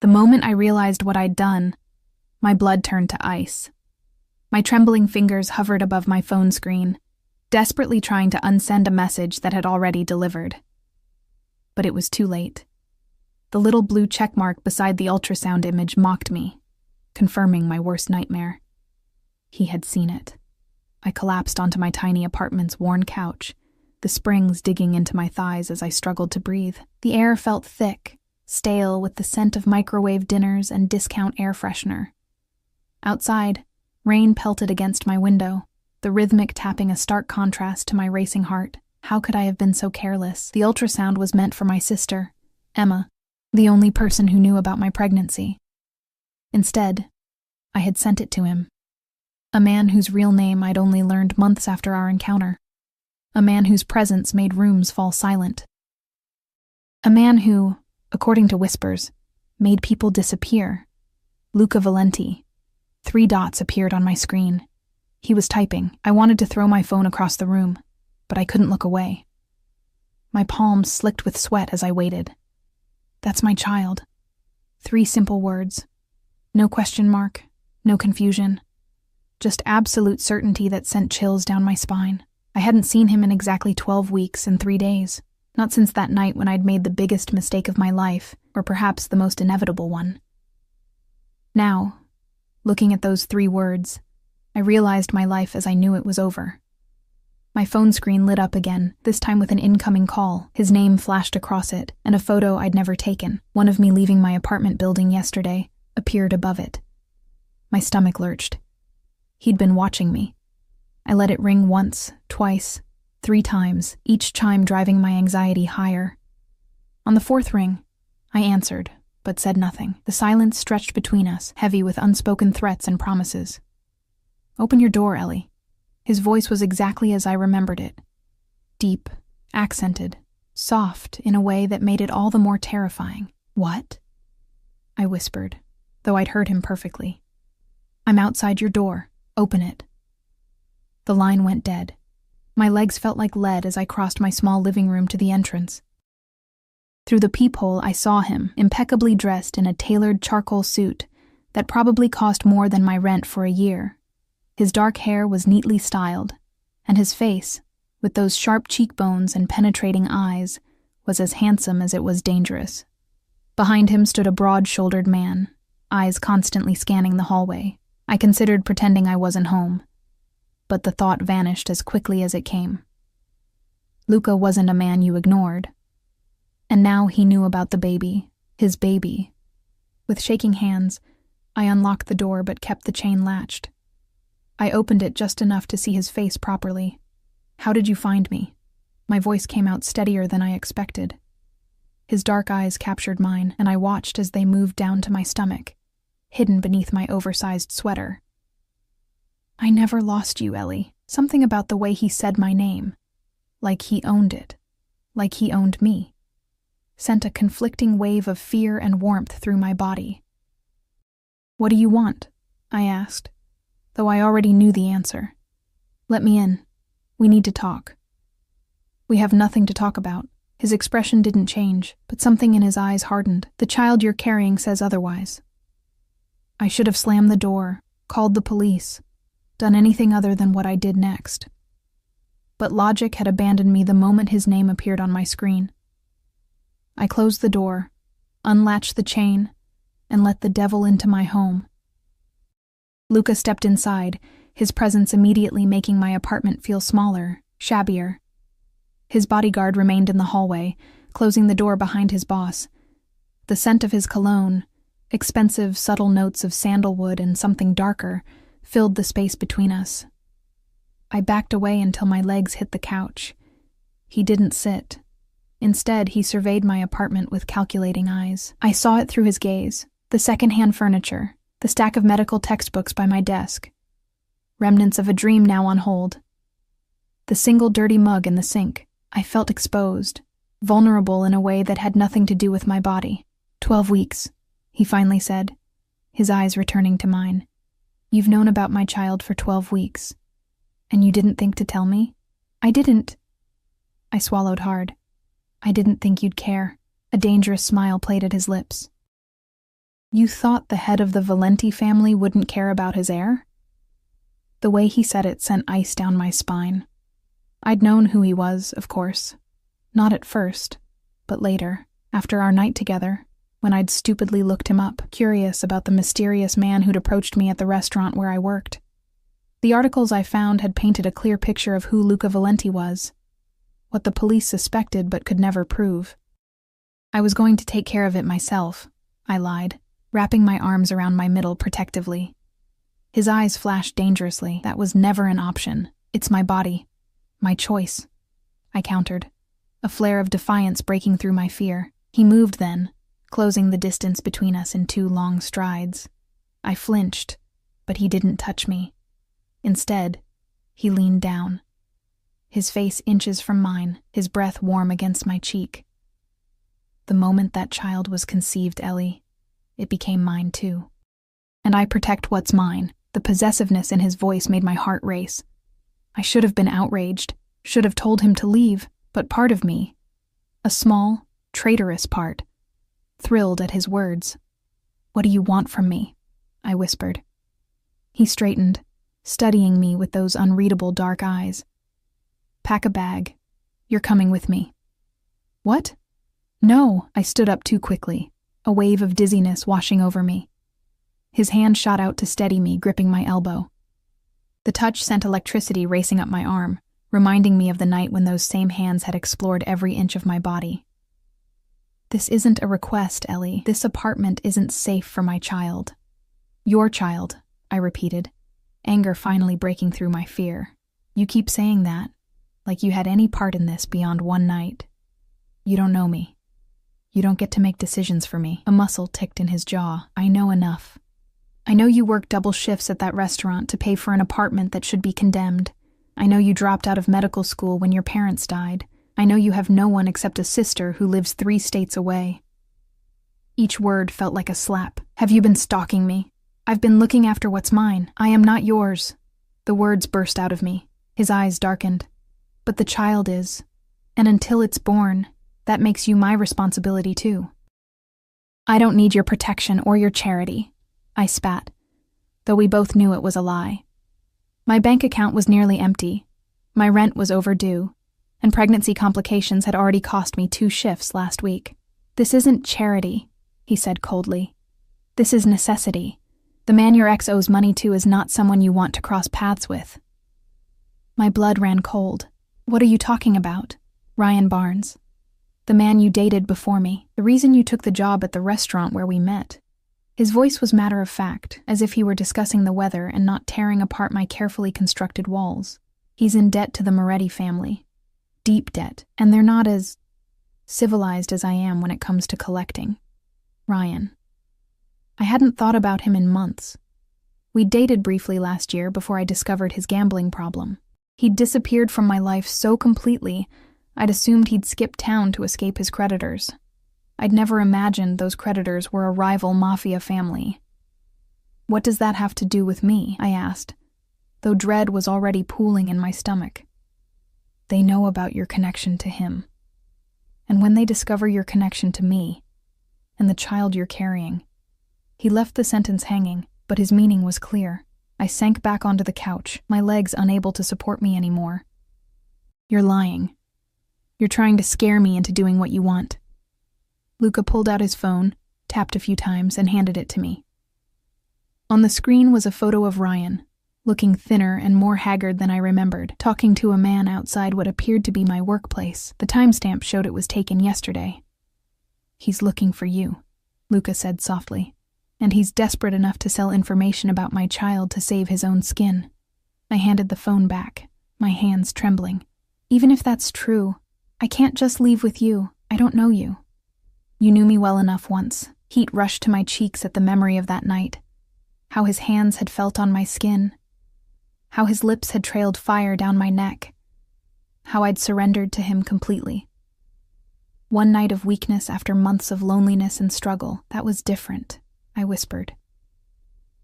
The moment I realized what I'd done, my blood turned to ice. My trembling fingers hovered above my phone screen, desperately trying to unsend a message that had already delivered. But it was too late. The little blue checkmark beside the ultrasound image mocked me, confirming my worst nightmare. He had seen it. I collapsed onto my tiny apartment's worn couch, the springs digging into my thighs as I struggled to breathe. The air felt thick, stale with the scent of microwave dinners and discount air freshener. Outside, rain pelted against my window, the rhythmic tapping a stark contrast to my racing heart. How could I have been so careless? The ultrasound was meant for my sister, Emma, the only person who knew about my pregnancy. Instead, I had sent it to him. A man whose real name I'd only learned months after our encounter. A man whose presence made rooms fall silent. A man who, according to whispers, made people disappear. Luca Valenti. 3 dots appeared on my screen. He was typing. I wanted to throw my phone across the room, but I couldn't look away. My palms slicked with sweat as I waited. That's my child. 3 simple words. No question mark, no confusion. Just absolute certainty that sent chills down my spine. I hadn't seen him in exactly 12 weeks and 3 days. Not since that night when I'd made the biggest mistake of my life, or perhaps the most inevitable one. Now, looking at those 3 words, I realized my life as I knew it was over. My phone screen lit up again, this time with an incoming call. His name flashed across it, and a photo I'd never taken, one of me leaving my apartment building yesterday, appeared above it. My stomach lurched. He'd been watching me. I let it ring once, twice, 3 times, each chime driving my anxiety higher. On the 4th ring, I answered, but said nothing. The silence stretched between us, heavy with unspoken threats and promises. "Open your door, Ellie." His voice was exactly as I remembered it. Deep, accented, soft in a way that made it all the more terrifying. "What?" I whispered, though I'd heard him perfectly. "I'm outside your door. Open it." The line went dead. My legs felt like lead as I crossed my small living room to the entrance. Through the peephole, I saw him, impeccably dressed in a tailored charcoal suit that probably cost more than my rent for a year. His dark hair was neatly styled, and his face, with those sharp cheekbones and penetrating eyes, was as handsome as it was dangerous. Behind him stood a broad-shouldered man, eyes constantly scanning the hallway. I considered pretending I wasn't home, but the thought vanished as quickly as it came. Luca wasn't a man you ignored. And now he knew about the baby, his baby. With shaking hands, I unlocked the door but kept the chain latched. I opened it just enough to see his face properly. "How did you find me?" My voice came out steadier than I expected. His dark eyes captured mine, and I watched as they moved down to my stomach, hidden beneath my oversized sweater. "I never lost you, Ellie." Something about the way he said my name, like he owned it, like he owned me, sent a conflicting wave of fear and warmth through my body. "What do you want?" I asked, though I already knew the answer. "Let me in. We need to talk." "We have nothing to talk about." His expression didn't change, but something in his eyes hardened. "The child you're carrying says otherwise." I should have slammed the door, called the police, done anything other than what I did next. But logic had abandoned me the moment his name appeared on my screen. I closed the door, unlatched the chain, and let the devil into my home. Luca stepped inside, his presence immediately making my apartment feel smaller, shabbier. His bodyguard remained in the hallway, closing the door behind his boss. The scent of his cologne, expensive, subtle notes of sandalwood and something darker, filled the space between us. I backed away until my legs hit the couch. He didn't sit. Instead, he surveyed my apartment with calculating eyes. I saw it through his gaze, the second-hand furniture, the stack of medical textbooks by my desk. Remnants of a dream now on hold. The single dirty mug in the sink. I felt exposed, vulnerable in a way that had nothing to do with my body. 12 weeks, he finally said, his eyes returning to mine. "You've known about my child for 12 weeks. And you didn't think to tell me?" "I didn't." I swallowed hard. "I didn't think you'd care." A dangerous smile played at his lips. You thought the head of the Valenti family wouldn't care about his heir? The way he said it sent ice down my spine. I'd known who he was, of course. Not at first, but later, after our night together, when I'd stupidly looked him up, curious about the mysterious man who'd approached me at the restaurant where I worked. The articles I found had painted a clear picture of who Luca Valenti was, what the police suspected but could never prove. I was going to take care of it myself, I lied, wrapping my arms around my middle protectively. His eyes flashed dangerously. That was never an option. It's my body. My choice, I countered, a flare of defiance breaking through my fear. He moved then, closing the distance between us in 2 long strides. I flinched, but he didn't touch me. Instead, he leaned down, his face inches from mine, his breath warm against my cheek. The moment that child was conceived, Ellie, it became mine too. And I protect what's mine. The possessiveness in his voice made my heart race. I should have been outraged, should have told him to leave, but part of me, a small, traitorous part, thrilled at his words. "What do you want from me?" I whispered. He straightened, studying me with those unreadable dark eyes. "Pack a bag. You're coming with me." "What?" "No," I stood up too quickly, a wave of dizziness washing over me. His hand shot out to steady me, gripping my elbow. The touch sent electricity racing up my arm, reminding me of the night when those same hands had explored every inch of my body. "This isn't a request, Ellie. This apartment isn't safe for my child." "Your child," I repeated, anger finally breaking through my fear. "You keep saying that, like you had any part in this beyond one night. You don't know me. You don't get to make decisions for me." A muscle ticked in his jaw. "I know enough. I know you worked double shifts at that restaurant to pay for an apartment that should be condemned. I know you dropped out of medical school when your parents died. I know you have no one except a sister who lives 3 states away." Each word felt like a slap. "Have you been stalking me? I've been looking after what's mine. I am not yours." The words burst out of me. His eyes darkened. "But the child is. And until it's born, that makes you my responsibility too." "I don't need your protection or your charity," I spat, though we both knew it was a lie. My bank account was nearly empty, my rent was overdue, and pregnancy complications had already cost me 2 shifts last week. "This isn't charity," he said coldly. "This is necessity. The man your ex owes money to is not someone you want to cross paths with." My blood ran cold. "What are you talking about?" "Ryan Barnes. The man you dated before me. The reason you took the job at the restaurant where we met." His voice was matter-of-fact, as if he were discussing the weather and not tearing apart my carefully constructed walls. "He's in debt to the Moretti family. Deep debt, and they're not as civilized as I am when it comes to collecting. Ryan. I hadn't thought about him in months. We dated briefly last year before I discovered his gambling problem. He'd disappeared from my life so completely, I'd assumed he'd skipped town to escape his creditors. I'd never imagined those creditors were a rival Mafia family. "What does that have to do with me?" I asked, though dread was already pooling in my stomach. "They know about your connection to him. And when they discover your connection to me, and the child you're carrying..." He left the sentence hanging, but his meaning was clear. I sank back onto the couch, my legs unable to support me anymore. "You're lying. You're trying to scare me into doing what you want." Luca pulled out his phone, tapped a few times, and handed it to me. On the screen was a photo of Ryan, looking thinner and more haggard than I remembered, talking to a man outside what appeared to be my workplace. The timestamp showed it was taken yesterday. "He's looking for you," Luca said softly, "and he's desperate enough to sell information about my child to save his own skin." I handed the phone back, my hands trembling. "Even if that's true, I can't just leave with you. I don't know you. You knew me well enough once." Heat rushed to my cheeks at the memory of that night. How his hands had felt on my skin. How his lips had trailed fire down my neck. How I'd surrendered to him completely. One night of weakness after months of loneliness and struggle. "That was different," I whispered.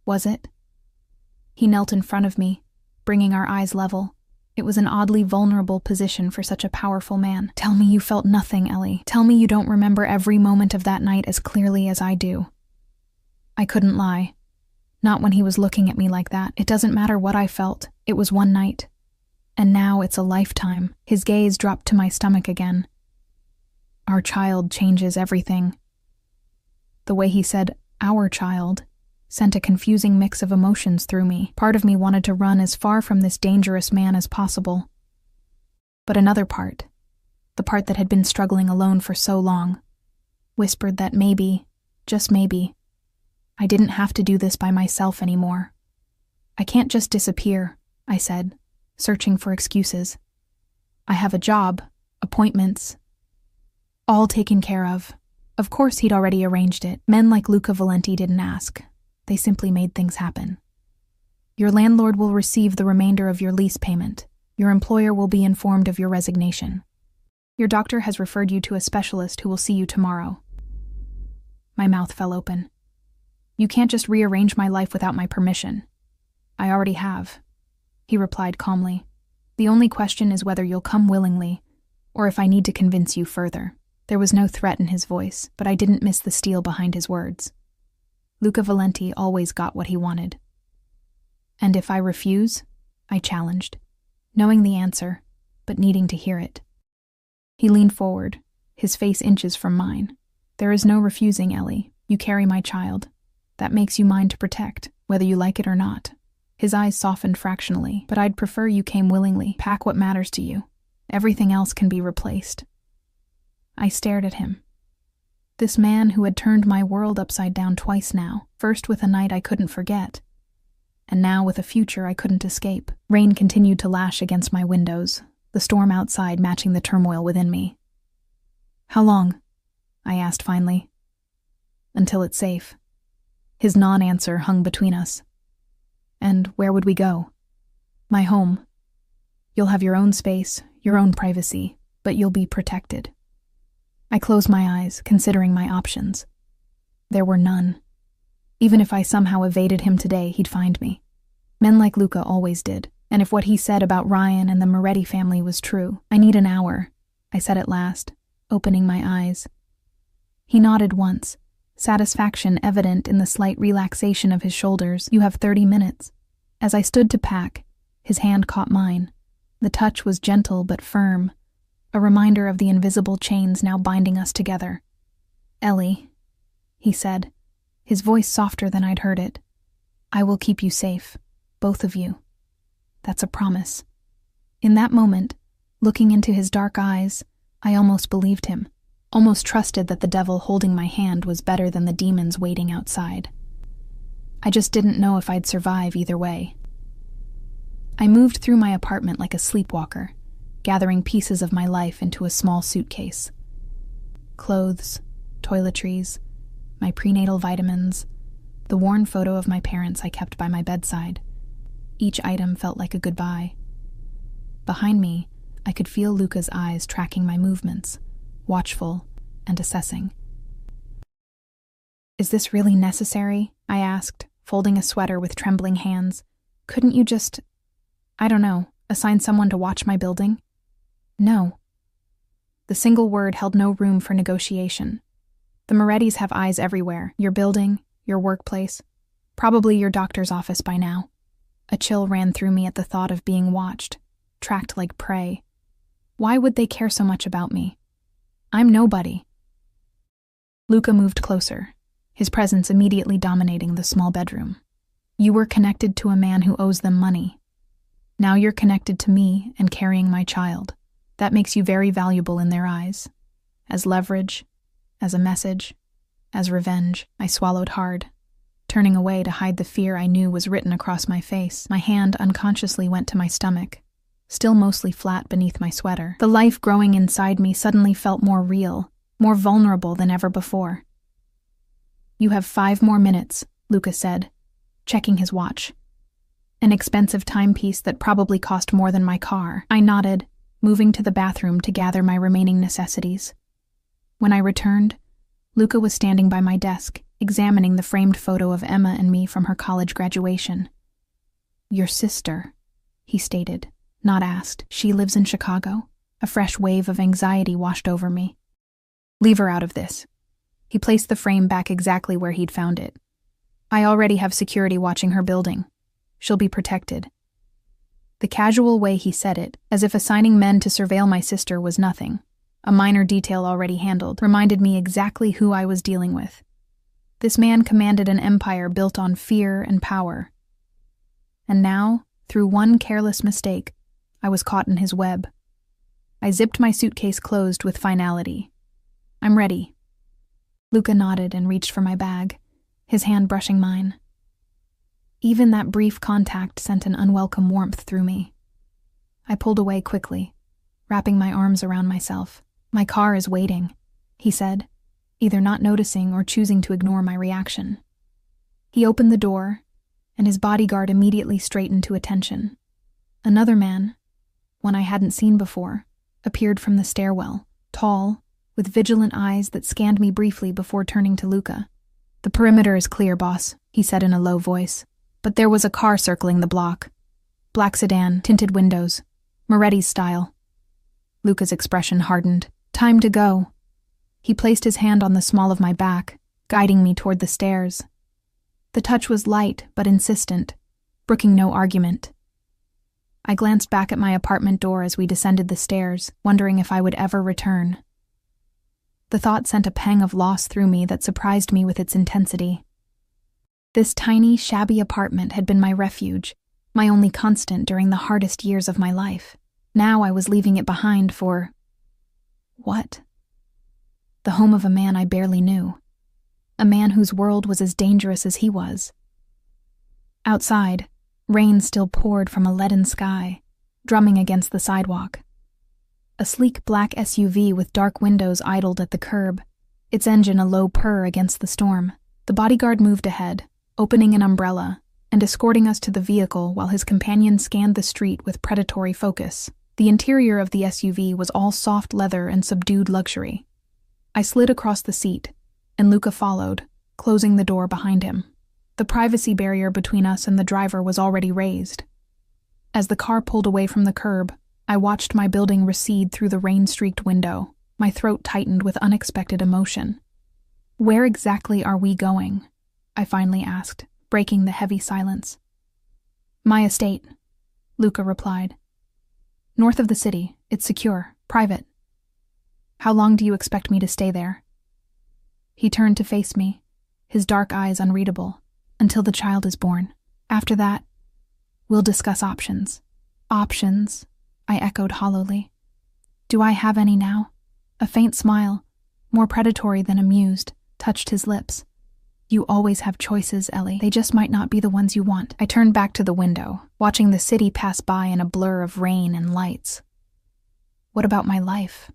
"Was it?" He knelt in front of me, bringing our eyes level. It was an oddly vulnerable position for such a powerful man. "Tell me you felt nothing, Ellie. Tell me you don't remember every moment of that night as clearly as I do." I couldn't lie. Not when he was looking at me like that. It doesn't matter what I felt. It was one night. And now it's a lifetime. His gaze dropped to my stomach again. Our child changes everything. The way he said, our child, sent a confusing mix of emotions through me. Part of me wanted to run as far from this dangerous man as possible. But another part, the part that had been struggling alone for so long, whispered that maybe, just maybe, I didn't have to do this by myself anymore. I can't just disappear, I said, searching for excuses. I have a job, appointments, all taken care of. Of course he'd already arranged it. Men like Luca Valenti didn't ask. They simply made things happen. Your landlord will receive the remainder of your lease payment. Your employer will be informed of your resignation. Your doctor has referred you to a specialist who will see you tomorrow. My mouth fell open. You can't just rearrange my life without my permission. I already have, he replied calmly. The only question is whether you'll come willingly, or if I need to convince you further. There was no threat in his voice, but I didn't miss the steel behind his words. Luca Valenti always got what he wanted. And if I refuse? I challenged, knowing the answer, but needing to hear it. He leaned forward, his face inches from mine. There is no refusing, Ellie. You carry my child. That makes you mine to protect, whether you like it or not. His eyes softened fractionally, but I'd prefer you came willingly. Pack what matters to you. Everything else can be replaced. I stared at him. This man who had turned my world upside down twice now, first with a night I couldn't forget, and now with a future I couldn't escape. Rain continued to lash against my windows, the storm outside matching the turmoil within me. How long? I asked finally. Until it's safe. His non-answer hung between us. And where would we go? My home. You'll have your own space, your own privacy, but you'll be protected. I closed my eyes, considering my options. There were none. Even if I somehow evaded him today, he'd find me. Men like Luca always did, and if what he said about Ryan and the Moretti family was true, I need an hour, I said at last, opening my eyes. He nodded once, satisfaction evident in the slight relaxation of his shoulders. You have 30 minutes. As I stood to pack, his hand caught mine. The touch was gentle but firm, a reminder of the invisible chains now binding us together. Ellie, he said, his voice softer than I'd heard it. I will keep you safe, both of you. That's a promise. In that moment, looking into his dark eyes, I almost believed him, almost trusted that the devil holding my hand was better than the demons waiting outside. I just didn't know if I'd survive either way. I moved through my apartment like a sleepwalker, gathering pieces of my life into a small suitcase. Clothes, toiletries, my prenatal vitamins, the worn photo of my parents I kept by my bedside. Each item felt like a goodbye. Behind me, I could feel Luca's eyes tracking my movements, watchful and assessing. Is this really necessary? I asked, folding a sweater with trembling hands. Couldn't you just, I don't know, assign someone to watch my building? No. The single word held no room for negotiation. The Morettis have eyes everywhere, your building, your workplace, probably your doctor's office by now. A chill ran through me at the thought of being watched, tracked like prey. Why would they care so much about me? I'm nobody. Luca moved closer, his presence immediately dominating the small bedroom. You were connected to a man who owes them money. Now you're connected to me and carrying my child. That makes you very valuable in their eyes. As leverage, as a message, as revenge. I swallowed hard, turning away to hide the fear I knew was written across my face. My hand unconsciously went to my stomach, still mostly flat beneath my sweater. The life growing inside me suddenly felt more real, more vulnerable than ever before. You have 5 more minutes, Luca said, checking his watch. An expensive timepiece that probably cost more than my car. I nodded, moving to the bathroom to gather my remaining necessities. When I returned, Luca was standing by my desk, examining the framed photo of Emma and me from her college graduation. Your sister, he stated, not asked. She lives in Chicago. A fresh wave of anxiety washed over me. Leave her out of this. He placed the frame back exactly where he'd found it. I already have security watching her building. She'll be protected. The casual way he said it, as if assigning men to surveil my sister was nothing, a minor detail already handled, reminded me exactly who I was dealing with. This man commanded an empire built on fear and power. And now, through one careless mistake, I was caught in his web. I zipped my suitcase closed with finality. I'm ready. Luca nodded and reached for my bag, his hand brushing mine. Even that brief contact sent an unwelcome warmth through me. I pulled away quickly, wrapping my arms around myself. My car is waiting, he said, either not noticing or choosing to ignore my reaction. He opened the door, and his bodyguard immediately straightened to attention. Another man, one I hadn't seen before, appeared from the stairwell, tall, with vigilant eyes that scanned me briefly before turning to Luca. The perimeter is clear, boss, he said in a low voice. But there was a car circling the block. Black sedan, tinted windows, Moretti's style. Luca's expression hardened. Time to go. He placed his hand on the small of my back, guiding me toward the stairs. The touch was light but insistent, brooking no argument. I glanced back at my apartment door as we descended the stairs, wondering if I would ever return. The thought sent a pang of loss through me that surprised me with its intensity. This tiny, shabby apartment had been my refuge, my only constant during the hardest years of my life. Now I was leaving it behind for... what? The home of a man I barely knew. A man whose world was as dangerous as he was. Outside, rain still poured from a leaden sky, drumming against the sidewalk. A sleek black SUV with dark windows idled at the curb, its engine a low purr against the storm. The bodyguard moved ahead, opening an umbrella and escorting us to the vehicle while his companion scanned the street with predatory focus. The interior of the SUV was all soft leather and subdued luxury. I slid across the seat, and Luca followed, closing the door behind him. The privacy barrier between us and the driver was already raised. As the car pulled away from the curb, I watched my building recede through the rain-streaked window, my throat tightened with unexpected emotion. Where exactly are we going? I finally asked, breaking the heavy silence. My estate, Luca replied. North of the city, it's secure, private. How long do you expect me to stay there? He turned to face me, his dark eyes unreadable. Until the child is born. After that, we'll discuss options. Options, I echoed hollowly. Do I have any now? A faint smile, more predatory than amused, touched his lips. You always have choices, Ellie. They just might not be the ones you want. I turned back to the window, watching the city pass by in a blur of rain and lights. What about my life?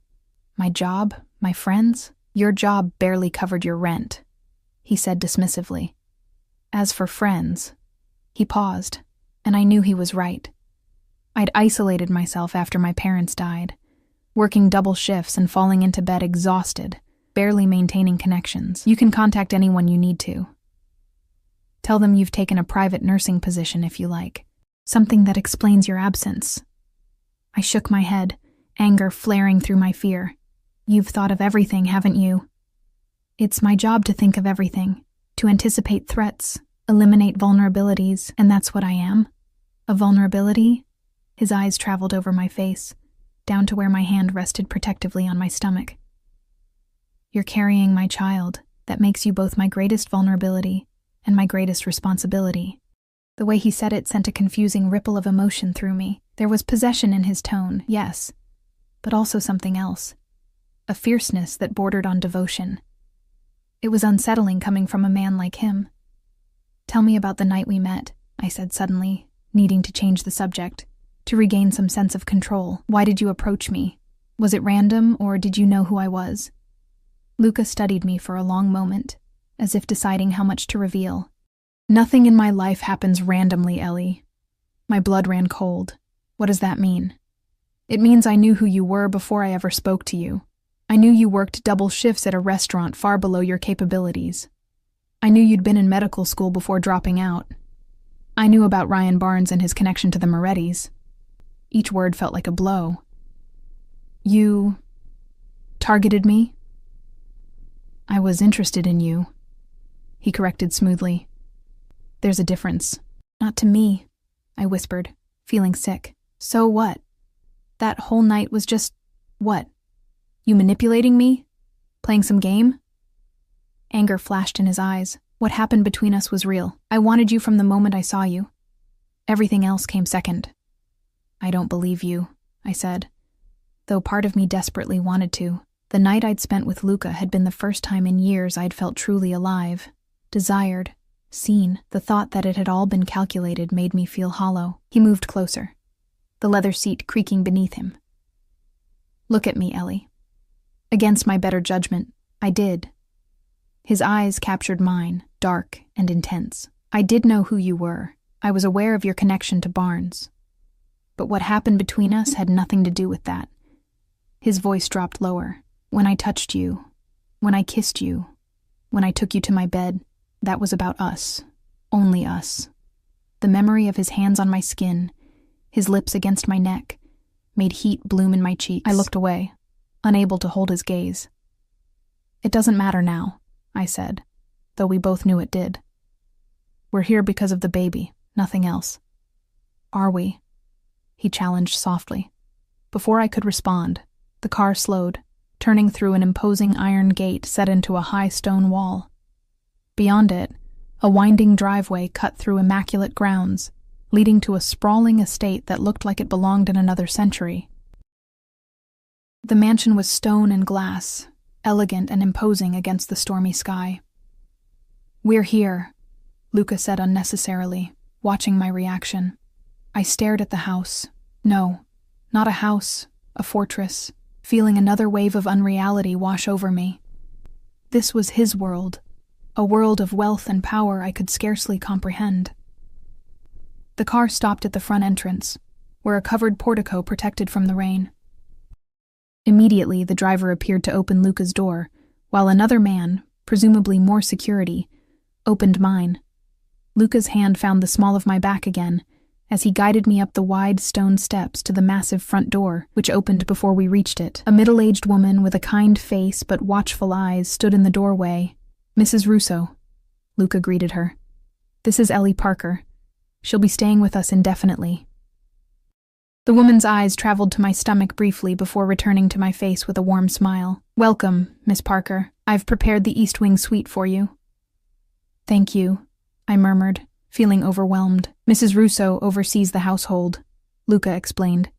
My job? My friends? Your job barely covered your rent, he said dismissively. As for friends, he paused, and I knew he was right. I'd isolated myself after my parents died, working double shifts and falling into bed exhausted, barely maintaining connections. You can contact anyone you need to. Tell them you've taken a private nursing position if you like, something that explains your absence. I shook my head, anger flaring through my fear. You've thought of everything, haven't you? It's my job to think of everything, to anticipate threats, eliminate vulnerabilities, and that's what I am. A vulnerability? His eyes traveled over my face, down to where my hand rested protectively on my stomach. You're carrying my child. That makes you both my greatest vulnerability and my greatest responsibility. The way he said it sent a confusing ripple of emotion through me. There was possession in his tone, yes, but also something else. A fierceness that bordered on devotion. It was unsettling coming from a man like him. Tell me about the night we met, I said suddenly, needing to change the subject, to regain some sense of control. Why did you approach me? Was it random, or did you know who I was? Luca studied me for a long moment, as if deciding how much to reveal. Nothing in my life happens randomly, Ellie. My blood ran cold. What does that mean? It means I knew who you were before I ever spoke to you. I knew you worked double shifts at a restaurant far below your capabilities. I knew you'd been in medical school before dropping out. I knew about Ryan Barnes and his connection to the Morettis. Each word felt like a blow. You targeted me? I was interested in you, he corrected smoothly. There's a difference. Not to me, I whispered, feeling sick. So what? That whole night was just… what? You manipulating me? Playing some game? Anger flashed in his eyes. What happened between us was real. I wanted you from the moment I saw you. Everything else came second. I don't believe you, I said, though part of me desperately wanted to. The night I'd spent with Luca had been the first time in years I'd felt truly alive, desired, seen. The thought that it had all been calculated made me feel hollow. He moved closer, the leather seat creaking beneath him. Look at me, Ellie. Against my better judgment, I did. His eyes captured mine, dark and intense. I did know who you were. I was aware of your connection to Barnes. But what happened between us had nothing to do with that. His voice dropped lower. When I touched you, when I kissed you, when I took you to my bed, that was about us. Only us. The memory of his hands on my skin, his lips against my neck, made heat bloom in my cheeks. I looked away, unable to hold his gaze. It doesn't matter now, I said, though we both knew it did. We're here because of the baby, nothing else. Are we? He challenged softly. Before I could respond, the car slowed, turning through an imposing iron gate set into a high stone wall. Beyond it, a winding driveway cut through immaculate grounds, leading to a sprawling estate that looked like it belonged in another century. The mansion was stone and glass, elegant and imposing against the stormy sky. We're here, Luca said unnecessarily, watching my reaction. I stared at the house. No, not a house, a fortress, feeling another wave of unreality wash over me. This was his world, a world of wealth and power I could scarcely comprehend. The car stopped at the front entrance, where a covered portico protected from the rain. Immediately, the driver appeared to open Luca's door, while another man, presumably more security, opened mine. Luca's hand found the small of my back again, as he guided me up the wide stone steps to the massive front door, which opened before we reached it. A middle-aged woman with a kind face but watchful eyes stood in the doorway. Mrs. Russo, Luca greeted her. This is Ellie Parker. She'll be staying with us indefinitely. The woman's eyes traveled to my stomach briefly before returning to my face with a warm smile. Welcome, Miss Parker. I've prepared the East Wing suite for you. Thank you, I murmured, feeling overwhelmed. Mrs. Russo oversees the household, Luca explained.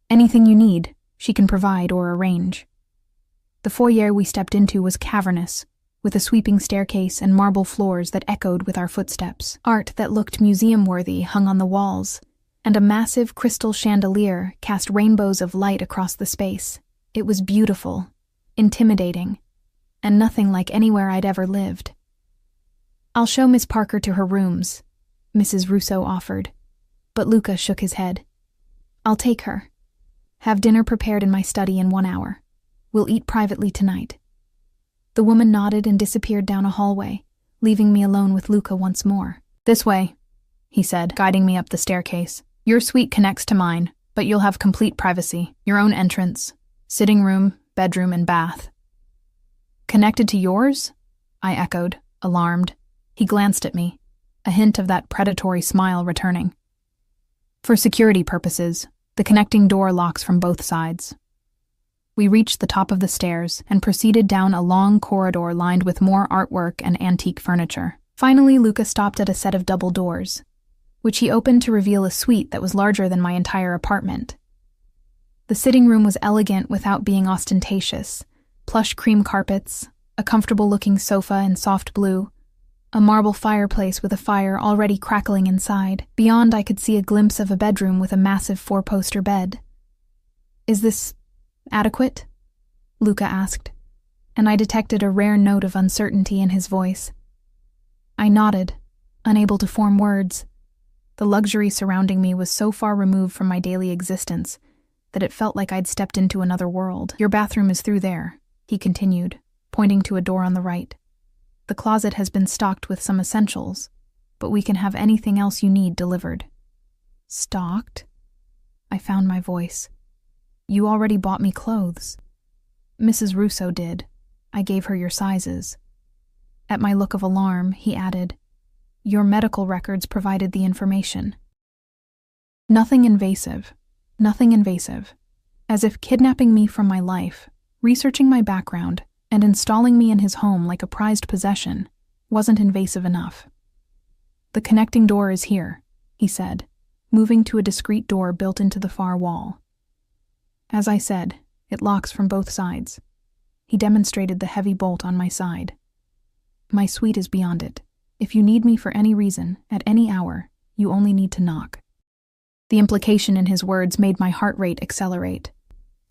Anything you need, she can provide or arrange. The foyer we stepped into was cavernous, with a sweeping staircase and marble floors that echoed with our footsteps. Art that looked museum-worthy hung on the walls, and a massive crystal chandelier cast rainbows of light across the space. It was beautiful, intimidating, and nothing like anywhere I'd ever lived. I'll show Miss Parker to her rooms, Mrs. Russo offered, but Luca shook his head. I'll take her. Have dinner prepared in my study in 1 hour. We'll eat privately tonight. The woman nodded and disappeared down a hallway, leaving me alone with Luca once more. This way, he said, guiding me up the staircase. Your suite connects to mine, but you'll have complete privacy, your own entrance, sitting room, bedroom, and bath. Connected to yours? I echoed, alarmed. He glanced at me, a hint of that predatory smile returning. For security purposes, the connecting door locks from both sides. We reached the top of the stairs and proceeded down a long corridor lined with more artwork and antique furniture. Finally, Luca stopped at a set of double doors, which he opened to reveal a suite that was larger than my entire apartment. The sitting room was elegant without being ostentatious. Plush cream carpets, a comfortable-looking sofa in soft blue, a marble fireplace with a fire already crackling inside. Beyond, I could see a glimpse of a bedroom with a massive 4-poster bed. Is this adequate? Luca asked, and I detected a rare note of uncertainty in his voice. I nodded, unable to form words. The luxury surrounding me was so far removed from my daily existence that it felt like I'd stepped into another world. Your bathroom is through there, he continued, pointing to a door on the right. The closet has been stocked with some essentials, but we can have anything else you need delivered. Stocked? I found my voice. You already bought me clothes. Mrs. Russo did. I gave her your sizes. At my look of alarm, he added, Your medical records provided the information. Nothing invasive. Nothing invasive. As if kidnapping me from my life, researching my background, and installing me in his home like a prized possession wasn't invasive enough. The connecting door is here, he said, moving to a discreet door built into the far wall. As I said, it locks from both sides. He demonstrated the heavy bolt on my side. My suite is beyond it. If you need me for any reason, at any hour, you only need to knock. The implication in his words made my heart rate accelerate.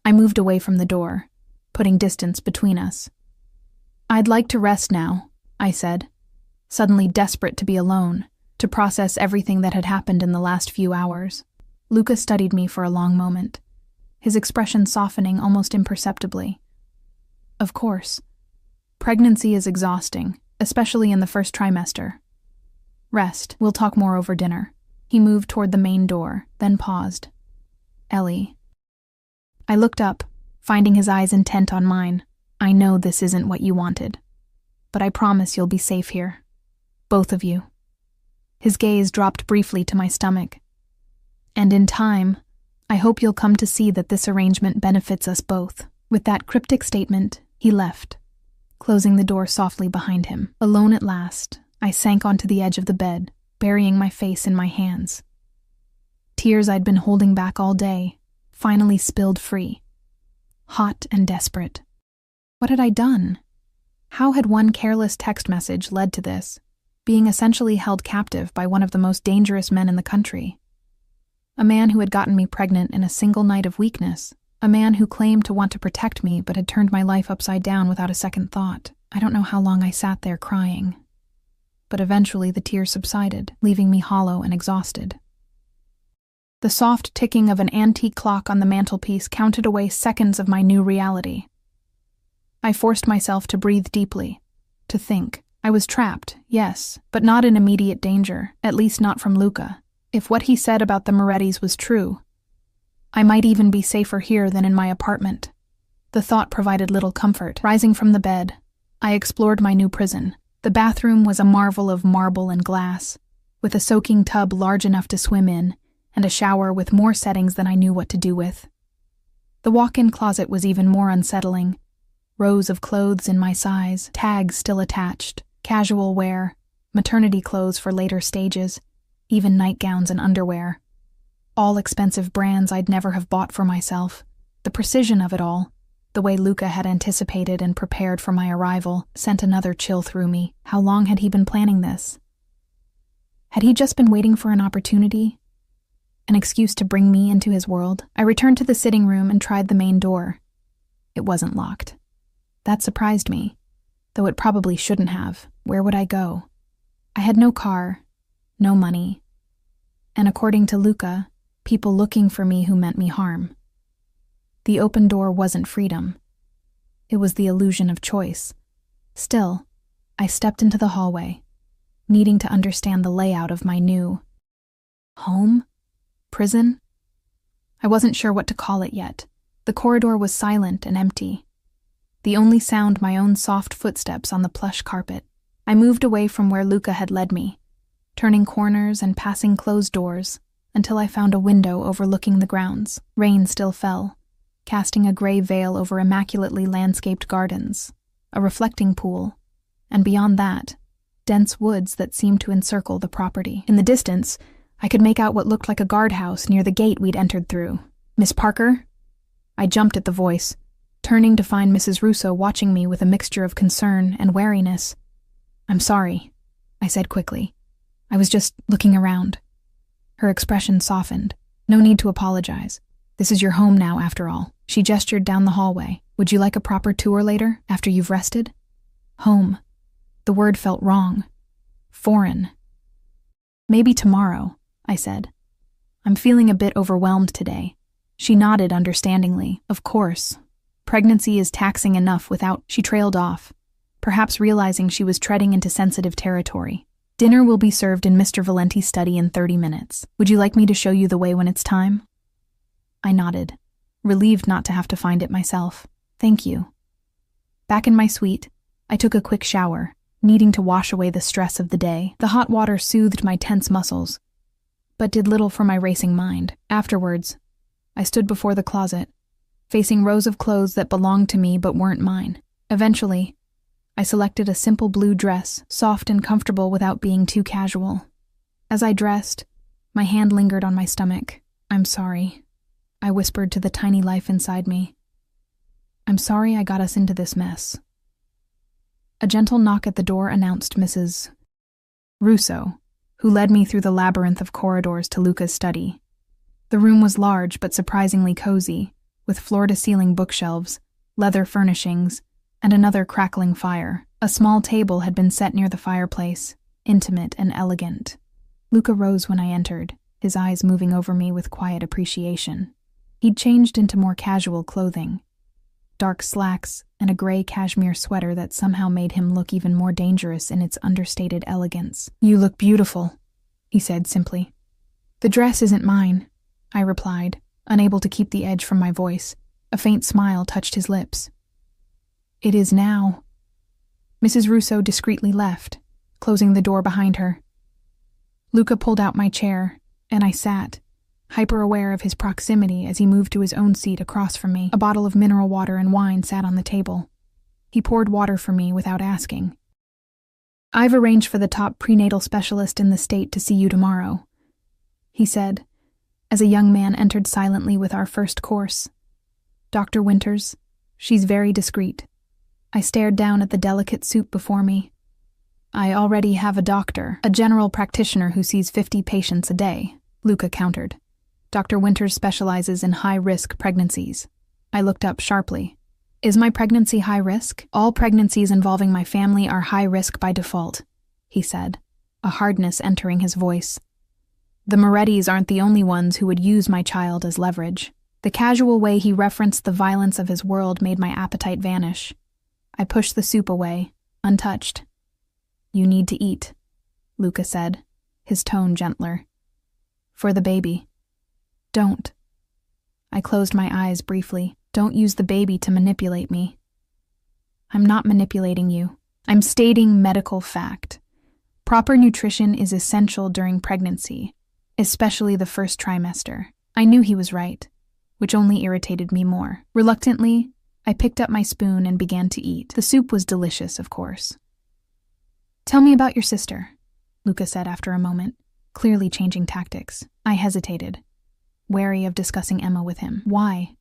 I moved away from the door, putting distance between us. I'd like to rest now, I said, suddenly desperate to be alone, to process everything that had happened in the last few hours. Luca studied me for a long moment, his expression softening almost imperceptibly. Of course. Pregnancy is exhausting, especially in the first trimester. Rest, we'll talk more over dinner. He moved toward the main door, then paused. Ellie. I looked up, finding his eyes intent on mine. I know this isn't what you wanted, but I promise you'll be safe here. Both of you. His gaze dropped briefly to my stomach. And in time, I hope you'll come to see that this arrangement benefits us both. With that cryptic statement, he left, closing the door softly behind him. Alone at last, I sank onto the edge of the bed, burying my face in my hands. Tears I'd been holding back all day finally spilled free, hot and desperate. What had I done? How had one careless text message led to this, being essentially held captive by one of the most dangerous men in the country? A man who had gotten me pregnant in a single night of weakness, a man who claimed to want to protect me but had turned my life upside down without a second thought. I don't know how long I sat there crying, but eventually the tears subsided, leaving me hollow and exhausted. The soft ticking of an antique clock on the mantelpiece counted away seconds of my new reality. I forced myself to breathe deeply, to think. I was trapped, yes, but not in immediate danger, at least not from Luca. If what he said about the Morettis was true, I might even be safer here than in my apartment. The thought provided little comfort. Rising from the bed, I explored my new prison. The bathroom was a marvel of marble and glass, with a soaking tub large enough to swim in, and a shower with more settings than I knew what to do with. The walk-in closet was even more unsettling. Rows of clothes in my size, tags still attached, casual wear, maternity clothes for later stages, even nightgowns and underwear. All expensive brands I'd never have bought for myself. The precision of it all, the way Luca had anticipated and prepared for my arrival, sent another chill through me. How long had he been planning this? Had he just been waiting for an opportunity? An excuse to bring me into his world? I returned to the sitting room and tried the main door. It wasn't locked. That surprised me, though it probably shouldn't have. Where would I go? I had no car, no money, and according to Luca, people looking for me who meant me harm. The open door wasn't freedom. It was the illusion of choice. Still, I stepped into the hallway, needing to understand the layout of my new home? Prison? I wasn't sure what to call it yet. The corridor was silent and empty. The only sound my own soft footsteps on the plush carpet. I moved away from where Luca had led me, turning corners and passing closed doors, until I found a window overlooking the grounds. Rain still fell, casting a gray veil over immaculately landscaped gardens, a reflecting pool, and beyond that, dense woods that seemed to encircle the property. In the distance, I could make out what looked like a guardhouse near the gate we'd entered through. "Miss Parker?" I jumped at the voice, turning to find Mrs. Russo watching me with a mixture of concern and wariness. "I'm sorry," I said quickly. "I was just looking around." Her expression softened. "No need to apologize. This is your home now, after all." She gestured down the hallway. "Would you like a proper tour later, after you've rested?" Home. The word felt wrong. Foreign. "Maybe tomorrow," I said. "I'm feeling a bit overwhelmed today." She nodded understandingly. "Of course. Pregnancy is taxing enough without—" She trailed off, perhaps realizing she was treading into sensitive territory. "Dinner will be served in Mr. Valenti's study in 30 minutes. Would you like me to show you the way when it's time?" I nodded, relieved not to have to find it myself. "Thank you." Back in my suite, I took a quick shower, needing to wash away the stress of the day. The hot water soothed my tense muscles, but did little for my racing mind. Afterwards, I stood before the closet, facing rows of clothes that belonged to me but weren't mine. Eventually, I selected a simple blue dress, soft and comfortable without being too casual. As I dressed, my hand lingered on my stomach. "I'm sorry," I whispered to the tiny life inside me. "I'm sorry I got us into this mess." A gentle knock at the door announced Mrs. Russo, who led me through the labyrinth of corridors to Luca's study. The room was large but surprisingly cozy, with floor-to-ceiling bookshelves, leather furnishings, and another crackling fire. A small table had been set near the fireplace, intimate and elegant. Luca rose when I entered, his eyes moving over me with quiet appreciation. He'd changed into more casual clothing, dark slacks and a gray cashmere sweater that somehow made him look even more dangerous in its understated elegance. "You look beautiful," he said simply. "The dress isn't mine," I replied, unable to keep the edge from my voice. A faint smile touched his lips. "It is now." Mrs. Russo discreetly left, closing the door behind her. Luca pulled out my chair, and I sat, hyper-aware of his proximity as he moved to his own seat across from me. A bottle of mineral water and wine sat on the table. He poured water for me without asking. "I've arranged for the top prenatal specialist in the state to see you tomorrow," he said, as a young man entered silently with our first course. "Dr. Winters. She's very discreet." I stared down at the delicate soup before me. "I already have a doctor, a general practitioner who sees 50 patients a day," Luca countered. "Dr. Winters specializes in high-risk pregnancies." I looked up sharply. "Is my pregnancy high risk?" "All pregnancies involving my family are high risk by default," he said, a hardness entering his voice. "The Morettis aren't the only ones who would use my child as leverage." The casual way he referenced the violence of his world made my appetite vanish. I pushed the soup away, untouched. "You need to eat," Luca said, his tone gentler. "For the baby." "Don't." I closed my eyes briefly. "Don't use the baby to manipulate me." "I'm not manipulating you. I'm stating medical fact. Proper nutrition is essential during pregnancy, especially the first trimester." I knew he was right, which only irritated me more. Reluctantly, I picked up my spoon and began to eat. The soup was delicious, of course. "Tell me about your sister," Luca said after a moment, clearly changing tactics. I hesitated, wary of discussing Emma with him. "Why?"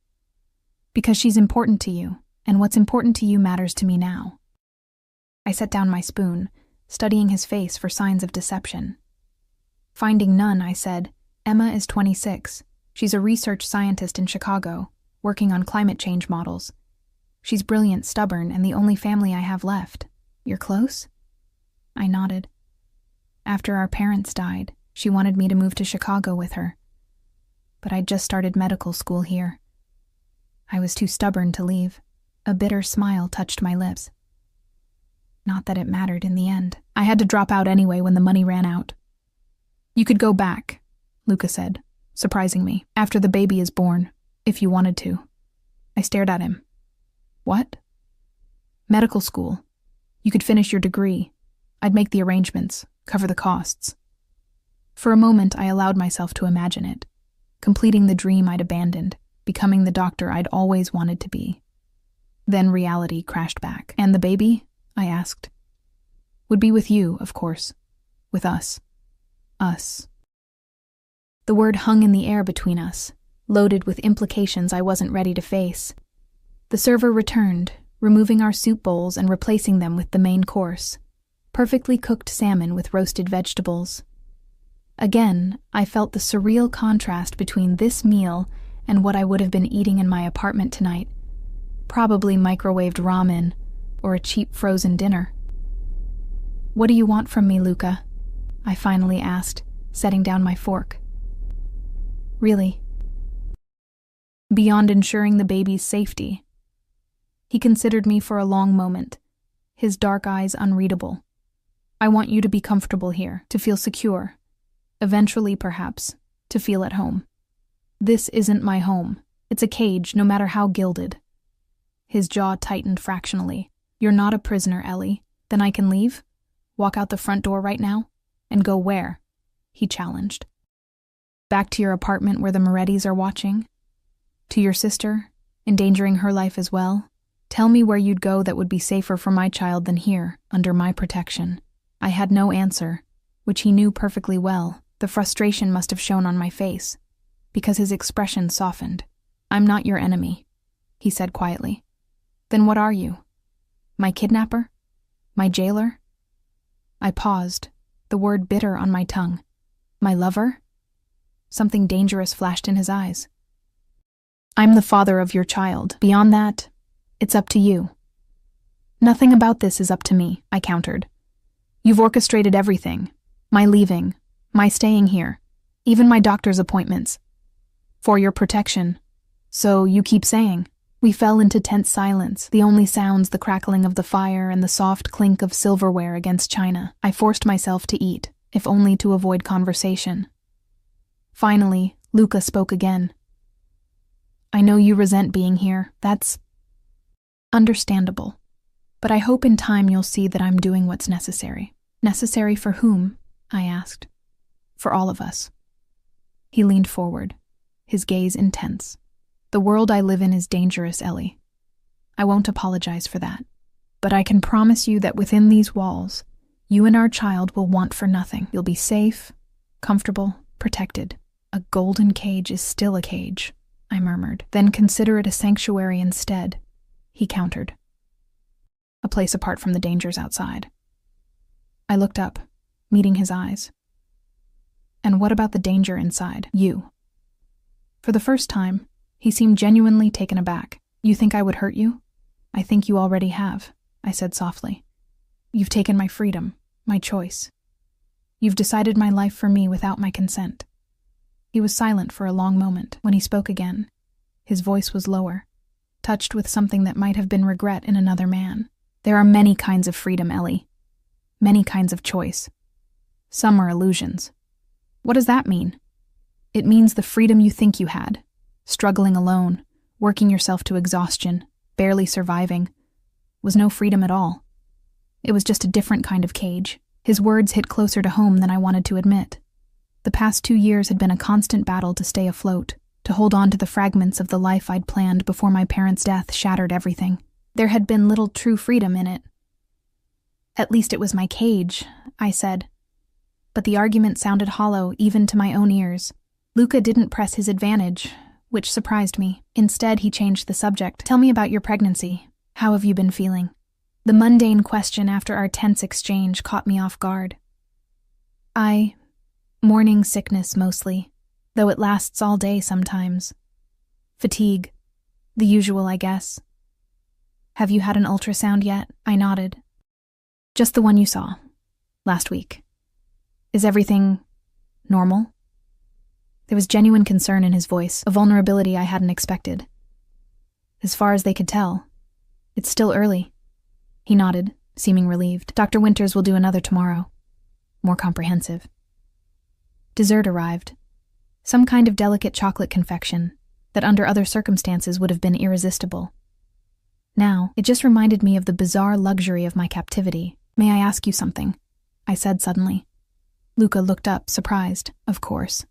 "Because she's important to you, and what's important to you matters to me now." I set down my spoon, studying his face for signs of deception. Finding none, I said, "Emma is 26. She's a research scientist in Chicago, working on climate change models. She's brilliant, stubborn, and the only family I have left. You're close?" I nodded. "After our parents died, she wanted me to move to Chicago with her. But I'd just started medical school here. I was too stubborn to leave." A bitter smile touched my lips. Not that it mattered in the end. I had to drop out anyway when the money ran out. "You could go back," Luca said, surprising me, "after the baby is born, if you wanted to." I stared at him. "What?" "Medical school. You could finish your degree. I'd make the arrangements, cover the costs." For a moment, I allowed myself to imagine it, completing the dream I'd abandoned, becoming the doctor I'd always wanted to be. Then reality crashed back. "And the baby?" I asked. "Would be with you, of course. With us. Us." The word hung in the air between us, loaded with implications I wasn't ready to face. The server returned, removing our soup bowls and replacing them with the main course, perfectly cooked salmon with roasted vegetables. Again, I felt the surreal contrast between this meal and what I would have been eating in my apartment tonight, probably microwaved ramen or a cheap frozen dinner. "What do you want from me, Luca?" I finally asked, setting down my fork. "Really?" "Beyond ensuring the baby's safety." He considered me for a long moment, his dark eyes unreadable. "I want you to be comfortable here, to feel secure. Eventually, perhaps, to feel at home. This isn't my home. It's a cage, no matter how gilded." His jaw tightened fractionally. "You're not a prisoner, Ellie. Then I can leave?" Walk out the front door right now? And go where? He challenged. Back to your apartment where the Morettis are watching? To your sister, endangering her life as well? Tell me where you'd go that would be safer for my child than here, under my protection. I had no answer, which he knew perfectly well. The frustration must have shown on my face, because his expression softened. I'm not your enemy, he said quietly. Then what are you? My kidnapper? My jailer? I paused, the word bitter on my tongue. My lover? Something dangerous flashed in his eyes. I'm the father of your child. Beyond that, it's up to you. Nothing about this is up to me, I countered. You've orchestrated everything. My leaving, my staying here, even my doctor's appointments. For your protection. So you keep saying. We fell into tense silence, the only sounds the crackling of the fire and the soft clink of silverware against china. I forced myself to eat, if only to avoid conversation. Finally, Luca spoke again. I know you resent being here. That's understandable. But I hope in time you'll see that I'm doing what's necessary. Necessary for whom? I asked. For all of us. He leaned forward, his gaze intense. The world I live in is dangerous, Ellie. I won't apologize for that. But I can promise you that within these walls, you and our child will want for nothing. You'll be safe, comfortable, protected. A golden cage is still a cage, I murmured. Then consider it a sanctuary instead, he countered. A place apart from the dangers outside. I looked up, meeting his eyes. And what about the danger inside? You. For the first time, he seemed genuinely taken aback. You think I would hurt you? I think you already have, I said softly. You've taken my freedom, my choice. You've decided my life for me without my consent. He was silent for a long moment. When he spoke again, his voice was lower, touched with something that might have been regret in another man. There are many kinds of freedom, Ellie. Many kinds of choice. Some are illusions. What does that mean? It means the freedom you think you had. Struggling alone, working yourself to exhaustion, barely surviving, was no freedom at all. It was just a different kind of cage. His words hit closer to home than I wanted to admit. The past 2 years had been a constant battle to stay afloat, to hold on to the fragments of the life I'd planned before my parents' death shattered everything. There had been little true freedom in it. At least it was my cage, I said. But the argument sounded hollow even to my own ears. Luca didn't press his advantage, which surprised me. Instead, he changed the subject. Tell me about your pregnancy. How have you been feeling? The mundane question after our tense exchange caught me off guard. Morning sickness mostly, though it lasts all day sometimes. Fatigue. The usual, I guess. Have you had an ultrasound yet? I nodded. Just the one you saw. Last week. Is everything normal? There was genuine concern in his voice, a vulnerability I hadn't expected. As far as they could tell, it's still early. He nodded, seeming relieved. Dr. Winters will do another tomorrow. More comprehensive. Dessert arrived. Some kind of delicate chocolate confection that under other circumstances would have been irresistible. Now, it just reminded me of the bizarre luxury of my captivity. May I ask you something? I said suddenly. Luca looked up, surprised, of course.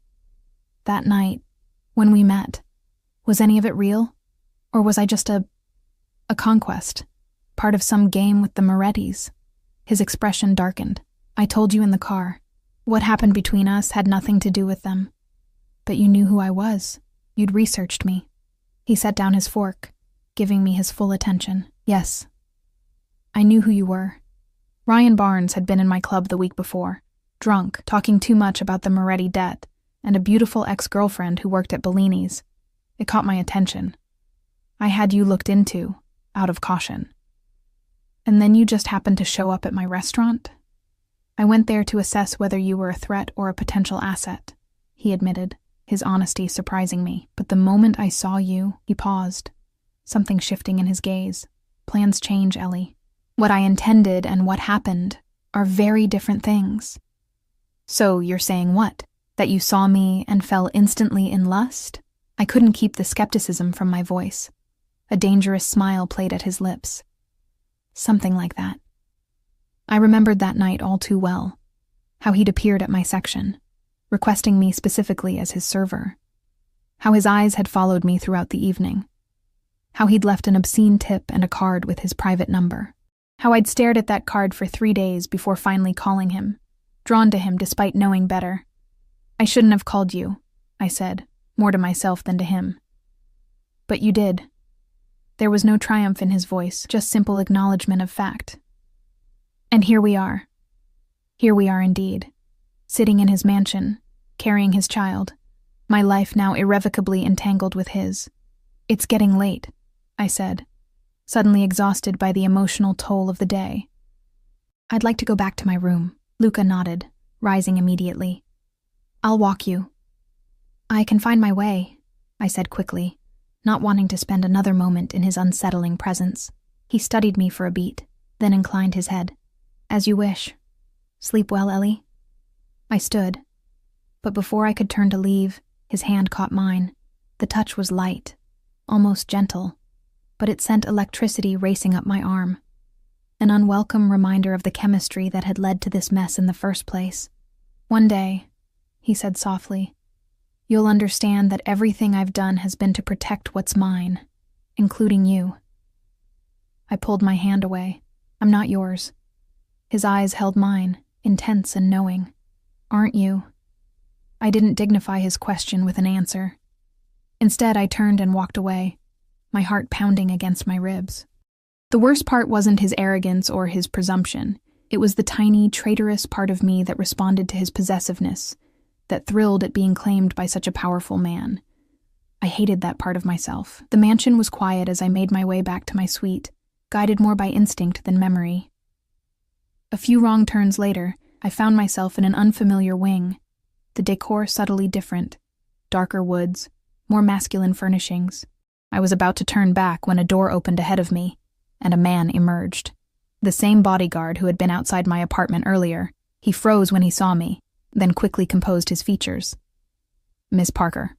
That night, when we met, was any of it real? Or was I just a conquest, part of some game with the Morettis? His expression darkened. I told you in the car. What happened between us had nothing to do with them. But you knew who I was. You'd researched me. He set down his fork, giving me his full attention. Yes. I knew who you were. Ryan Barnes had been in my club the week before, drunk, talking too much about the Moretti debt, and a beautiful ex-girlfriend who worked at Bellini's. It caught my attention. I had you looked into, out of caution. And then you just happened to show up at my restaurant? I went there to assess whether you were a threat or a potential asset, he admitted, his honesty surprising me. But the moment I saw you, he paused, something shifting in his gaze. Plans change, Ellie. What I intended and what happened are very different things. So you're saying what? That you saw me and fell instantly in lust? I couldn't keep the skepticism from my voice. A dangerous smile played at his lips. Something like that. I remembered that night all too well, how he'd appeared at my section, requesting me specifically as his server, how his eyes had followed me throughout the evening, how he'd left an obscene tip and a card with his private number, how I'd stared at that card for 3 days before finally calling him, drawn to him despite knowing better. "I shouldn't have called you," I said, more to myself than to him. "But you did." There was no triumph in his voice, just simple acknowledgement of fact. And here we are. Here we are indeed, sitting in his mansion, carrying his child, my life now irrevocably entangled with his. "It's getting late," I said, suddenly exhausted by the emotional toll of the day. "I'd like to go back to my room," Luca nodded, rising immediately. "I'll walk you." "I can find my way," I said quickly, not wanting to spend another moment in his unsettling presence. He studied me for a beat, then inclined his head. "As you wish. Sleep well, Ellie." I stood, but before I could turn to leave, his hand caught mine. The touch was light, almost gentle, but it sent electricity racing up my arm. An unwelcome reminder of the chemistry that had led to this mess in the first place. "One day," he said softly, "you'll understand that everything I've done has been to protect what's mine, including you." I pulled my hand away. "I'm not yours." His eyes held mine, intense and knowing. "Aren't you?" I didn't dignify his question with an answer. Instead, I turned and walked away, my heart pounding against my ribs. The worst part wasn't his arrogance or his presumption. It was the tiny, traitorous part of me that responded to his possessiveness, that thrilled at being claimed by such a powerful man. I hated that part of myself. The mansion was quiet as I made my way back to my suite, guided more by instinct than memory. A few wrong turns later, I found myself in an unfamiliar wing, the decor subtly different, darker woods, more masculine furnishings. I was about to turn back when a door opened ahead of me, and a man emerged. The same bodyguard who had been outside my apartment earlier. He froze when he saw me, then quickly composed his features. "Miss Parker,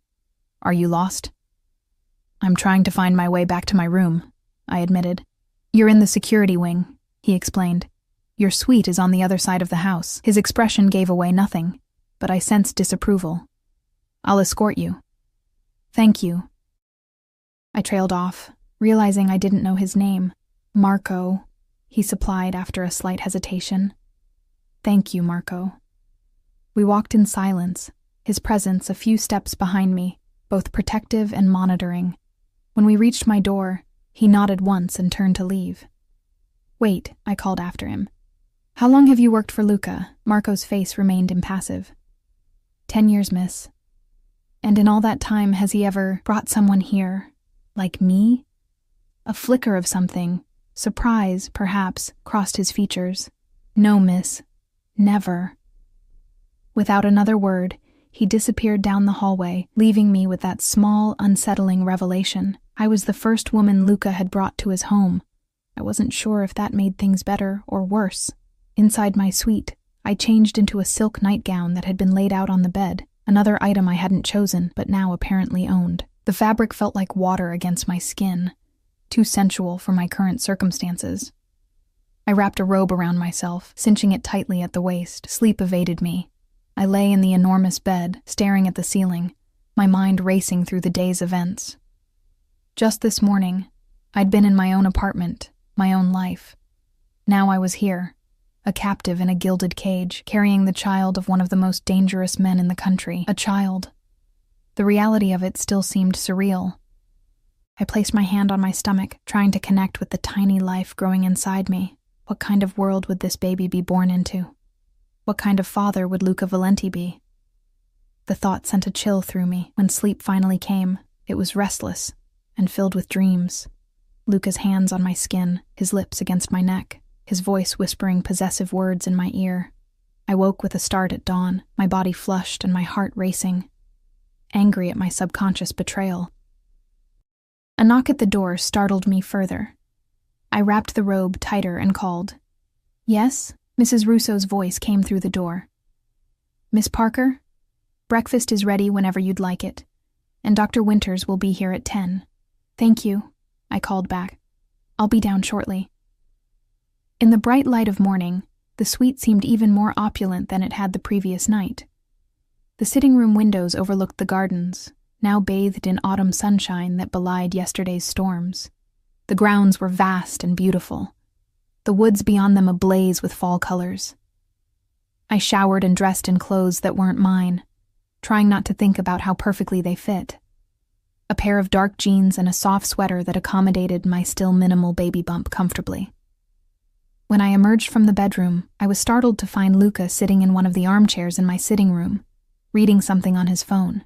are you lost?" "I'm trying to find my way back to my room," I admitted. "You're in the security wing," he explained. "Your suite is on the other side of the house." His expression gave away nothing, but I sensed disapproval. "I'll escort you." "Thank you." I trailed off, realizing I didn't know his name. "Marco," he supplied after a slight hesitation. "Thank you, Marco." We walked in silence, his presence a few steps behind me, both protective and monitoring. When we reached my door, he nodded once and turned to leave. "Wait," I called after him. "How long have you worked for Luca?" Marco's face remained impassive. 10 years, miss." "And in all that time, has he ever brought someone here, like me?" A flicker of something, surprise, perhaps, crossed his features. "No, miss. Never." Without another word, he disappeared down the hallway, leaving me with that small, unsettling revelation. I was the first woman Luca had brought to his home. I wasn't sure if that made things better or worse. Inside my suite, I changed into a silk nightgown that had been laid out on the bed, another item I hadn't chosen but now apparently owned. The fabric felt like water against my skin, too sensual for my current circumstances. I wrapped a robe around myself, cinching it tightly at the waist. Sleep evaded me. I lay in the enormous bed, staring at the ceiling, my mind racing through the day's events. Just this morning, I'd been in my own apartment, my own life. Now I was here, a captive in a gilded cage, carrying the child of one of the most dangerous men in the country. A child. The reality of it still seemed surreal. I placed my hand on my stomach, trying to connect with the tiny life growing inside me. What kind of world would this baby be born into? What kind of father would Luca Valenti be? The thought sent a chill through me. When sleep finally came, it was restless and filled with dreams. Luca's hands on my skin, his lips against my neck, his voice whispering possessive words in my ear. I woke with a start at dawn, my body flushed and my heart racing, angry at my subconscious betrayal. A knock at the door startled me further. I wrapped the robe tighter and called. "Yes?" Mrs. Russo's voice came through the door. "Miss Parker? Breakfast is ready whenever you'd like it, and Dr. Winters will be here at 10. "Thank you," I called back. "I'll be down shortly." In the bright light of morning, The suite seemed even more opulent than it had the previous night. The sitting room windows overlooked the gardens, now bathed in autumn sunshine that belied yesterday's storms. The grounds were vast and beautiful, the woods beyond them ablaze with fall colors. I showered and dressed in clothes that weren't mine, trying not to think about how perfectly they fit. A pair of dark jeans and a soft sweater that accommodated my still minimal baby bump comfortably. When I emerged from the bedroom, I was startled to find Luca sitting in one of the armchairs in my sitting room, reading something on his phone.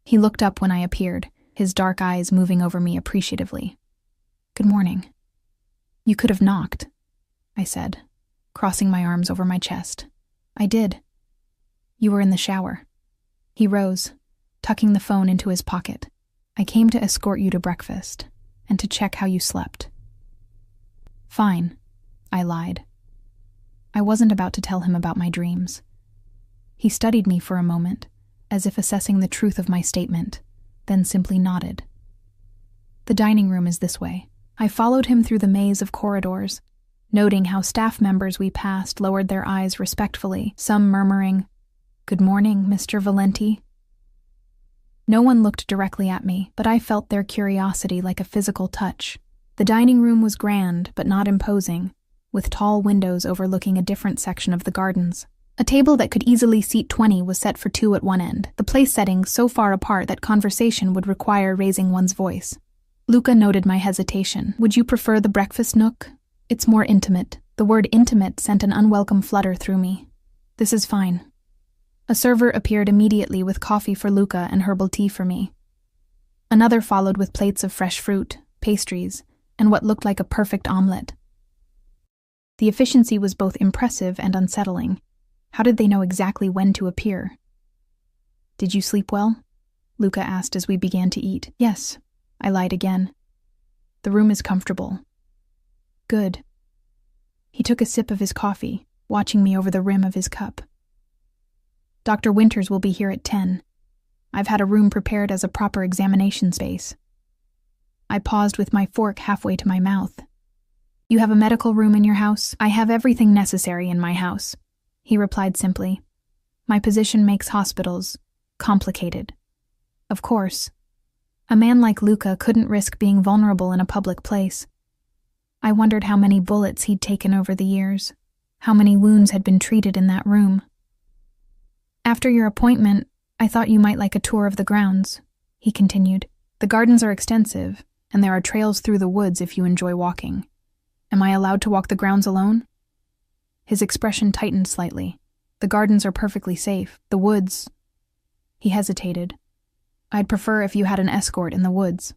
He looked up when I appeared, his dark eyes moving over me appreciatively. "Good morning." "You could have knocked," I said, crossing my arms over my chest. "I did." "You were in the shower." He rose, tucking the phone into his pocket. "I came to escort you to breakfast, and to check how you slept." "Fine," I lied. I wasn't about to tell him about my dreams. He studied me for a moment, as if assessing the truth of my statement, then simply nodded. "The dining room is this way." I followed him through the maze of corridors, noting how staff members we passed lowered their eyes respectfully, some murmuring, "Good morning, Mr. Valenti." No one looked directly at me, but I felt their curiosity like a physical touch. The dining room was grand, but not imposing, with tall windows overlooking a different section of the gardens. A table that could easily seat 20 was set for 2 at one end, the place settings so far apart that conversation would require raising one's voice. Luca noted my hesitation. "Would you prefer the breakfast nook? It's more intimate." The word intimate sent an unwelcome flutter through me. "This is fine." A server appeared immediately with coffee for Luca and herbal tea for me. Another followed with plates of fresh fruit, pastries, and what looked like a perfect omelet. The efficiency was both impressive and unsettling. How did they know exactly when to appear? "Did you sleep well?" Luca asked as we began to eat. "Yes," I lied again. "The room is comfortable." "Good." He took a sip of his coffee, watching me over the rim of his cup. "Dr. Winters will be here at 10. I've had a room prepared as a proper examination space." I paused with my fork halfway to my mouth. "You have a medical room in your house?" "I have everything necessary in my house," he replied simply. "My position makes hospitals complicated." Of course. A man like Luca couldn't risk being vulnerable in a public place. I wondered how many bullets he'd taken over the years, how many wounds had been treated in that room. "After your appointment, I thought you might like a tour of the grounds," he continued. "The gardens are extensive, and there are trails through the woods if you enjoy walking. Am I allowed to walk the grounds alone?" His expression tightened slightly. "The gardens are perfectly safe. The woods—" He hesitated. "I'd prefer if you had an escort in the woods."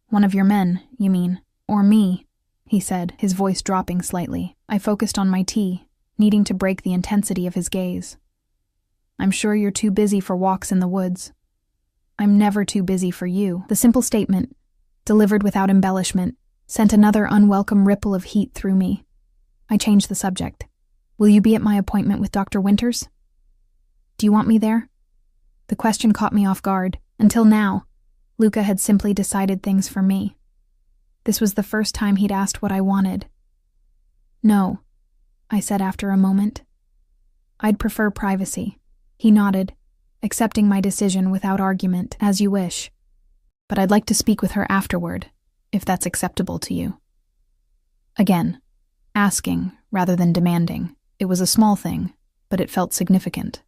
"One of your men, you mean? Or me?" he said, his voice dropping slightly. I focused on my tea, needing to break the intensity of his gaze. "I'm sure you're too busy for walks in the woods." "I'm never too busy for you." The simple statement, delivered without embellishment, sent another unwelcome ripple of heat through me. I changed the subject. "Will you be at my appointment with Dr. Winters?" "Do you want me there?" The question caught me off guard. Until now, Luca had simply decided things for me. This was the first time he'd asked what I wanted. "No," I said after a moment. "I'd prefer privacy." He nodded, accepting my decision without argument. "As you wish. But I'd like to speak with her afterward, if that's acceptable to you." Again, asking rather than demanding. It was a small thing, but it felt significant.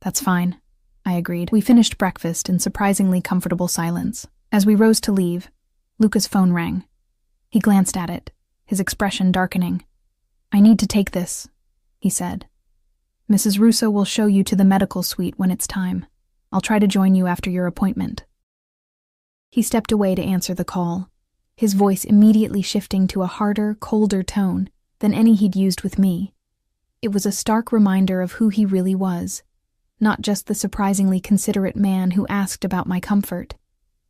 "That's fine," I agreed. We finished breakfast in surprisingly comfortable silence. As we rose to leave, Luca's phone rang. He glanced at it, his expression darkening. "I need to take this," he said. "Mrs. Russo will show you to the medical suite when it's time. I'll try to join you after your appointment." He stepped away to answer the call, his voice immediately shifting to a harder, colder tone than any he'd used with me. It was a stark reminder of who he really was, not just the surprisingly considerate man who asked about my comfort,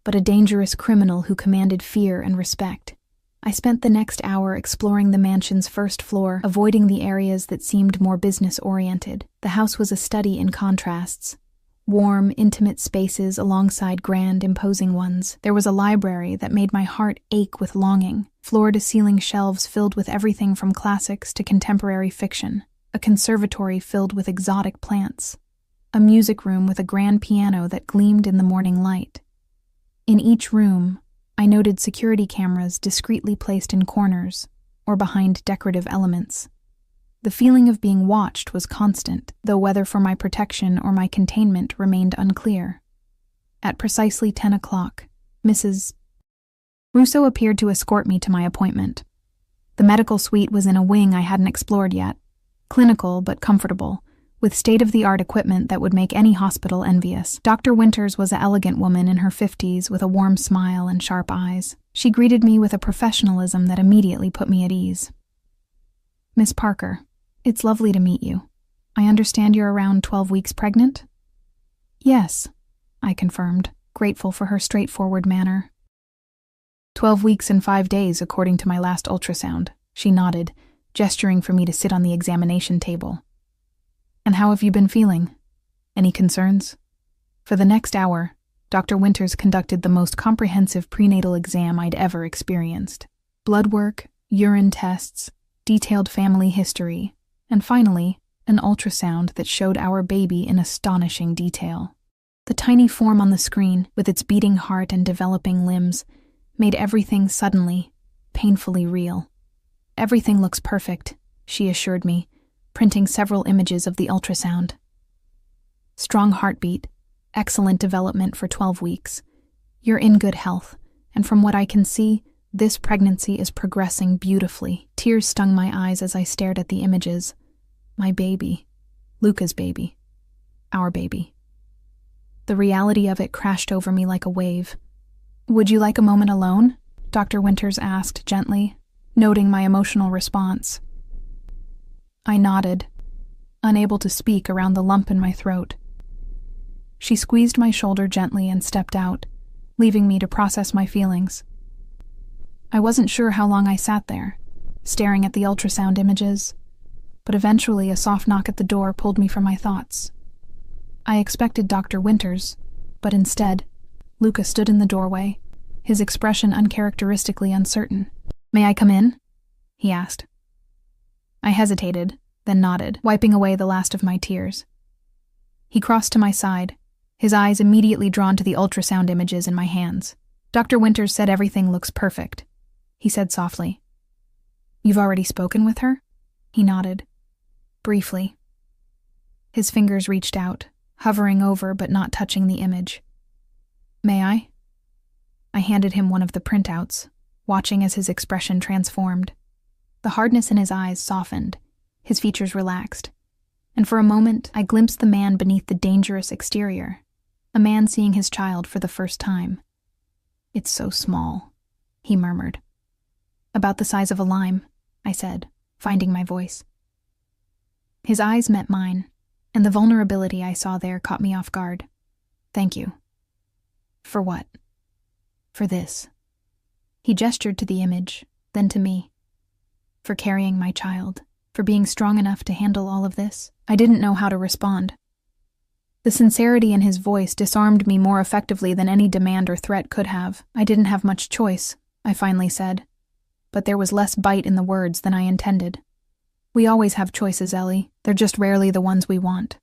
but a dangerous criminal who commanded fear and respect. I spent the next hour exploring the mansion's first floor, avoiding the areas that seemed more business-oriented. The house was a study in contrasts. Warm, intimate spaces alongside grand, imposing ones. There was a library that made my heart ache with longing, floor-to-ceiling shelves filled with everything from classics to contemporary fiction. a conservatory filled with exotic plants, a music room with a grand piano that gleamed in the morning light. In each room, I noted security cameras discreetly placed in corners or behind decorative elements. The feeling of being watched was constant, though whether for my protection or my containment remained unclear. At precisely 10 o'clock, Mrs. Russo appeared to escort me to my appointment. The medical suite was in a wing I hadn't explored yet, clinical but comfortable, with state-of-the-art equipment that would make any hospital envious. Dr. Winters was an elegant woman in her 50s with a warm smile and sharp eyes. She greeted me with a professionalism that immediately put me at ease. "Miss Parker, it's lovely to meet you. I understand you're around 12 weeks pregnant?" "Yes," I confirmed, grateful for her straightforward manner. 12 weeks and 5 days, according to my last ultrasound," she nodded, gesturing for me to sit on the examination table. "And how have you been feeling? Any concerns?" For the next hour, Dr. Winters conducted the most comprehensive prenatal exam I'd ever experienced. Blood work, urine tests, detailed family history, and finally, an ultrasound that showed our baby in astonishing detail. The tiny form on the screen, with its beating heart and developing limbs, made everything suddenly, painfully real. "Everything looks perfect," she assured me, printing several images of the ultrasound. "Strong heartbeat, excellent development for 12 weeks. You're in good health, and from what I can see, this pregnancy is progressing beautifully." Tears stung my eyes as I stared at the images. My baby. Luca's baby. Our baby. The reality of it crashed over me like a wave. "Would you like a moment alone?" Dr. Winters asked gently, noting my emotional response. I nodded, unable to speak around the lump in my throat. She squeezed my shoulder gently and stepped out, leaving me to process my feelings. I wasn't sure how long I sat there, staring at the ultrasound images, but eventually a soft knock at the door pulled me from my thoughts. I expected Dr. Winters, but instead, Luca stood in the doorway, his expression uncharacteristically uncertain. "May I come in?" he asked. I hesitated, then nodded, wiping away the last of my tears. He crossed to my side, his eyes immediately drawn to the ultrasound images in my hands. "Dr. Winters said everything looks perfect," he said softly. "You've already spoken with her?" He nodded. Briefly. His fingers reached out, hovering over but not touching the image. "May I?" I handed him one of the printouts, watching as his expression transformed. The hardness in his eyes softened, his features relaxed, and for a moment I glimpsed the man beneath the dangerous exterior, a man seeing his child for the first time. "It's so small," he murmured. "About the size of a lime," I said, finding my voice. His eyes met mine, and the vulnerability I saw there caught me off guard. "Thank you." "For what?" "For this." He gestured to the image, then to me. "For carrying my child, for being strong enough to handle all of this." I didn't know how to respond. The sincerity in his voice disarmed me more effectively than any demand or threat could have. "I didn't have much choice," I finally said, but there was less bite in the words than I intended. "We always have choices, Ellie. They're just rarely the ones we want."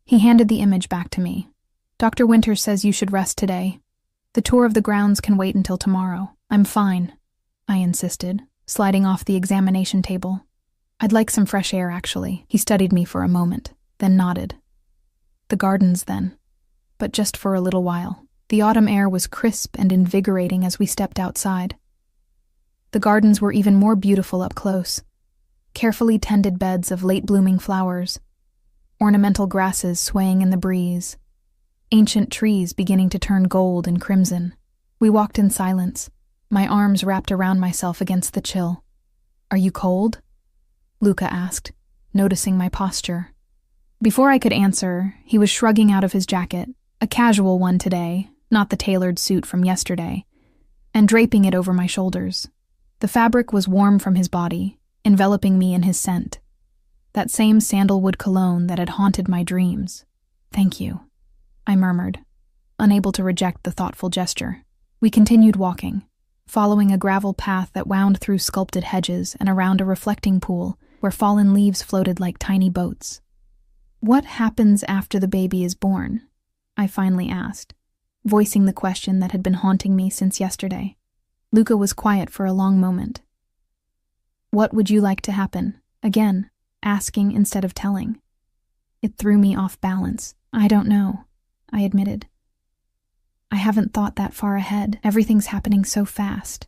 He handed the image back to me. "Dr. Winters says you should rest today. The tour of the grounds can wait until tomorrow." "I'm fine," I insisted, sliding off the examination table. "I'd like some fresh air, actually." He studied me for a moment, then nodded. "The gardens, then. But just for a little while." The autumn air was crisp and invigorating as we stepped outside. The gardens were even more beautiful up close. Carefully tended beds of late-blooming flowers, ornamental grasses swaying in the breeze, ancient trees beginning to turn gold and crimson. We walked in silence, my arms wrapped around myself against the chill. "Are you cold?" Luca asked, noticing my posture. Before I could answer, he was shrugging out of his jacket, a casual one today, not the tailored suit from yesterday, and draping it over my shoulders. The fabric was warm from his body, enveloping me in his scent, that same sandalwood cologne that had haunted my dreams. "Thank you," I murmured, unable to reject the thoughtful gesture. We continued walking, following a gravel path that wound through sculpted hedges and around a reflecting pool where fallen leaves floated like tiny boats. "What happens after the baby is born?" I finally asked, voicing the question that had been haunting me since yesterday. Luca was quiet for a long moment. "What would you like to happen?" Again, asking instead of telling. It threw me off balance. "I don't know," I admitted. "I haven't thought that far ahead. Everything's happening so fast."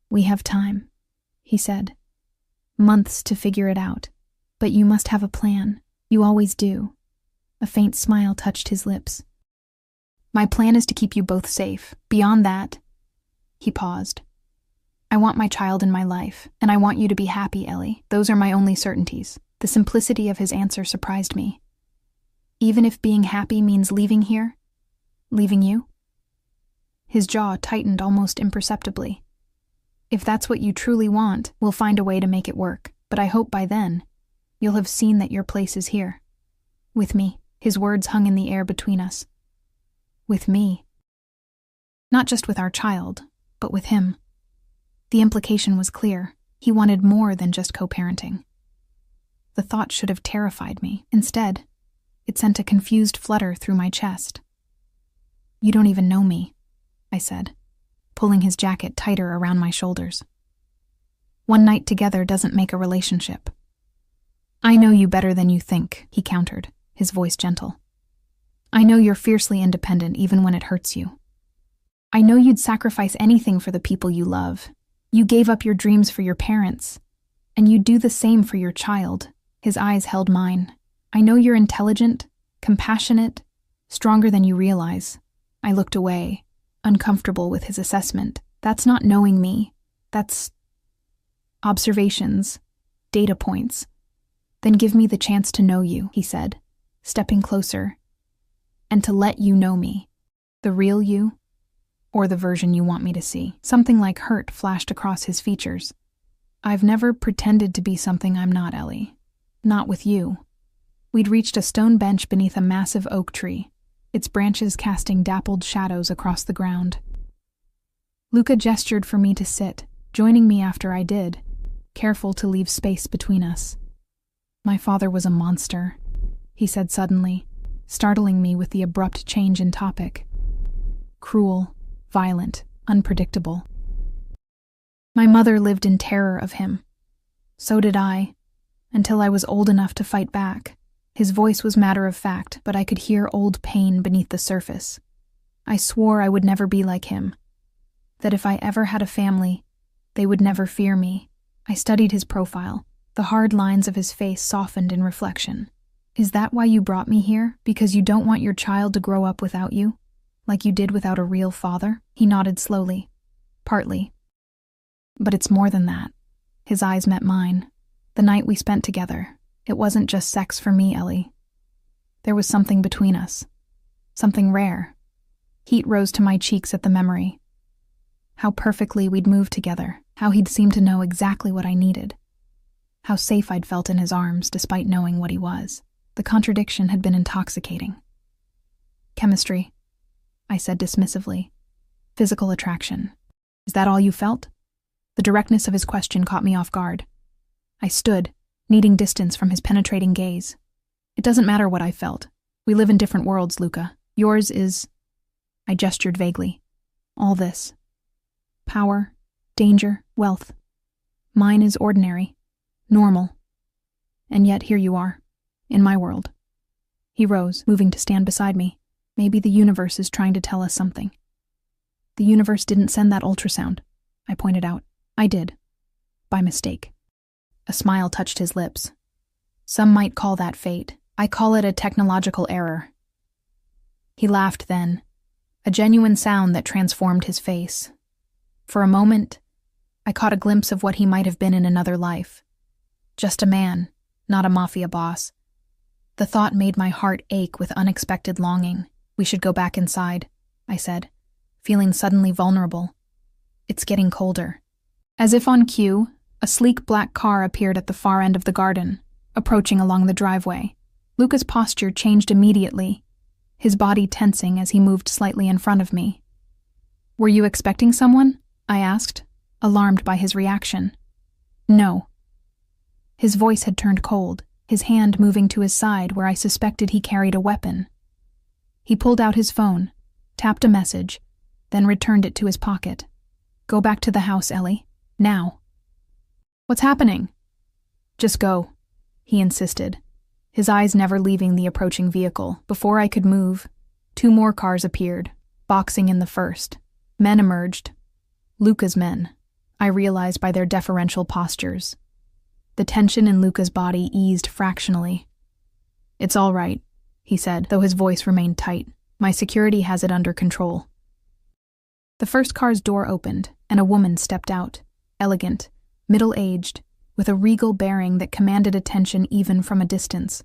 "We have time," he said. "Months to figure it out. But you must have a plan. You always do." A faint smile touched his lips. "My plan is to keep you both safe. Beyond that..." He paused. "I want my child in my life, and I want you to be happy, Ellie. Those are my only certainties." The simplicity of his answer surprised me. "Even if being happy means leaving here? Leaving you?" His jaw tightened almost imperceptibly. "If that's what you truly want, we'll find a way to make it work. But I hope by then, you'll have seen that your place is here. With me." His words hung in the air between us. With me. Not just with our child, but with him. The implication was clear. He wanted more than just co-parenting. The thought should have terrified me. Instead, it sent a confused flutter through my chest. "You don't even know me," I said, pulling his jacket tighter around my shoulders. "One night together doesn't make a relationship." "I know you better than you think," he countered, his voice gentle. "I know you're fiercely independent even when it hurts you. I know you'd sacrifice anything for the people you love. You gave up your dreams for your parents, and you'd do the same for your child." His eyes held mine. "I know you're intelligent, compassionate, stronger than you realize." I looked away, uncomfortable with his assessment. "That's not knowing me. That's observations, data points." "Then give me the chance to know you," he said, stepping closer, "and to let you know me. The real you, or the version you want me to see." Something like hurt flashed across his features. "I've never pretended to be something I'm not, Ellie. Not with you." We'd reached a stone bench beneath a massive oak tree, its branches casting dappled shadows across the ground. Luca gestured for me to sit, joining me after I did, careful to leave space between us. "My father was a monster," he said suddenly, startling me with the abrupt change in topic. "Cruel, violent, unpredictable. My mother lived in terror of him. So did I, until I was old enough to fight back." His voice was matter of fact, but I could hear old pain beneath the surface. I swore I would never be like him, that if I ever had a family, they would never fear me. I studied his profile. The hard lines of his face softened in reflection. "Is that why you brought me here? Because you don't want your child to grow up without you? Like you did without a real father?" He nodded slowly. "Partly. But it's more than that." His eyes met mine. "The night we spent together, it wasn't just sex for me, Ellie. There was something between us. Something rare." Heat rose to my cheeks at the memory. How perfectly we'd moved together. How he'd seemed to know exactly what I needed. How safe I'd felt in his arms despite knowing what he was. The contradiction had been intoxicating. "Chemistry," I said dismissively. "Physical attraction. Is that all you felt?" The directness of his question caught me off guard. I stood, needing distance from his penetrating gaze. "It doesn't matter what I felt. We live in different worlds, Luca. Yours is..." I gestured vaguely. "All this. Power, danger, wealth. Mine is ordinary, normal. And yet here you are, in my world." He rose, moving to stand beside me. "Maybe the universe is trying to tell us something." "The universe didn't send that ultrasound," I pointed out. "I did. By mistake." A smile touched his lips. "Some might call that fate. I call it a technological error." He laughed then, a genuine sound that transformed his face. For a moment, I caught a glimpse of what he might have been in another life. Just a man, not a mafia boss. The thought made my heart ache with unexpected longing. "We should go back inside," I said, feeling suddenly vulnerable. "It's getting colder." As if on cue, a sleek black car appeared at the far end of the garden, approaching along the driveway. Luca's posture changed immediately, his body tensing as he moved slightly in front of me. "Were you expecting someone?" I asked, alarmed by his reaction. "No." His voice had turned cold, his hand moving to his side where I suspected he carried a weapon. He pulled out his phone, tapped a message, then returned it to his pocket. "Go back to the house, Ellie. Now." "What's happening?" "Just go," he insisted, his eyes never leaving the approaching vehicle. Before I could move, 2 more cars appeared, boxing in the first. Men emerged. Luca's men, I realized by their deferential postures. The tension in Luca's body eased fractionally. "It's all right," he said, though his voice remained tight. "My security has it under control." The first car's door opened, and a woman stepped out, elegant, middle-aged, with a regal bearing that commanded attention even from a distance.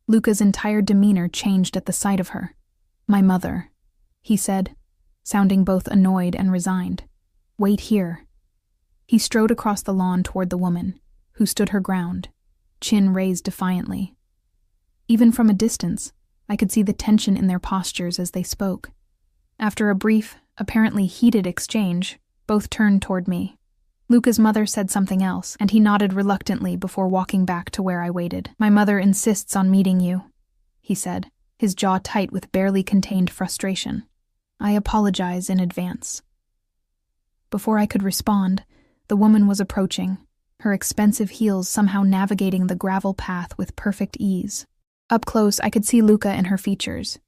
Luca's entire demeanor changed at the sight of her. "My mother," he said, sounding both annoyed and resigned. "Wait here." He strode across the lawn toward the woman, who stood her ground, chin raised defiantly. Even from a distance, I could see the tension in their postures as they spoke. After a brief, apparently heated exchange, both turned toward me. Luca's mother said something else, and he nodded reluctantly before walking back to where I waited. "My mother insists on meeting you," he said, his jaw tight with barely contained frustration. "I apologize in advance." Before I could respond, the woman was approaching, her expensive heels somehow navigating the gravel path with perfect ease. Up close, I could see Luca in her features.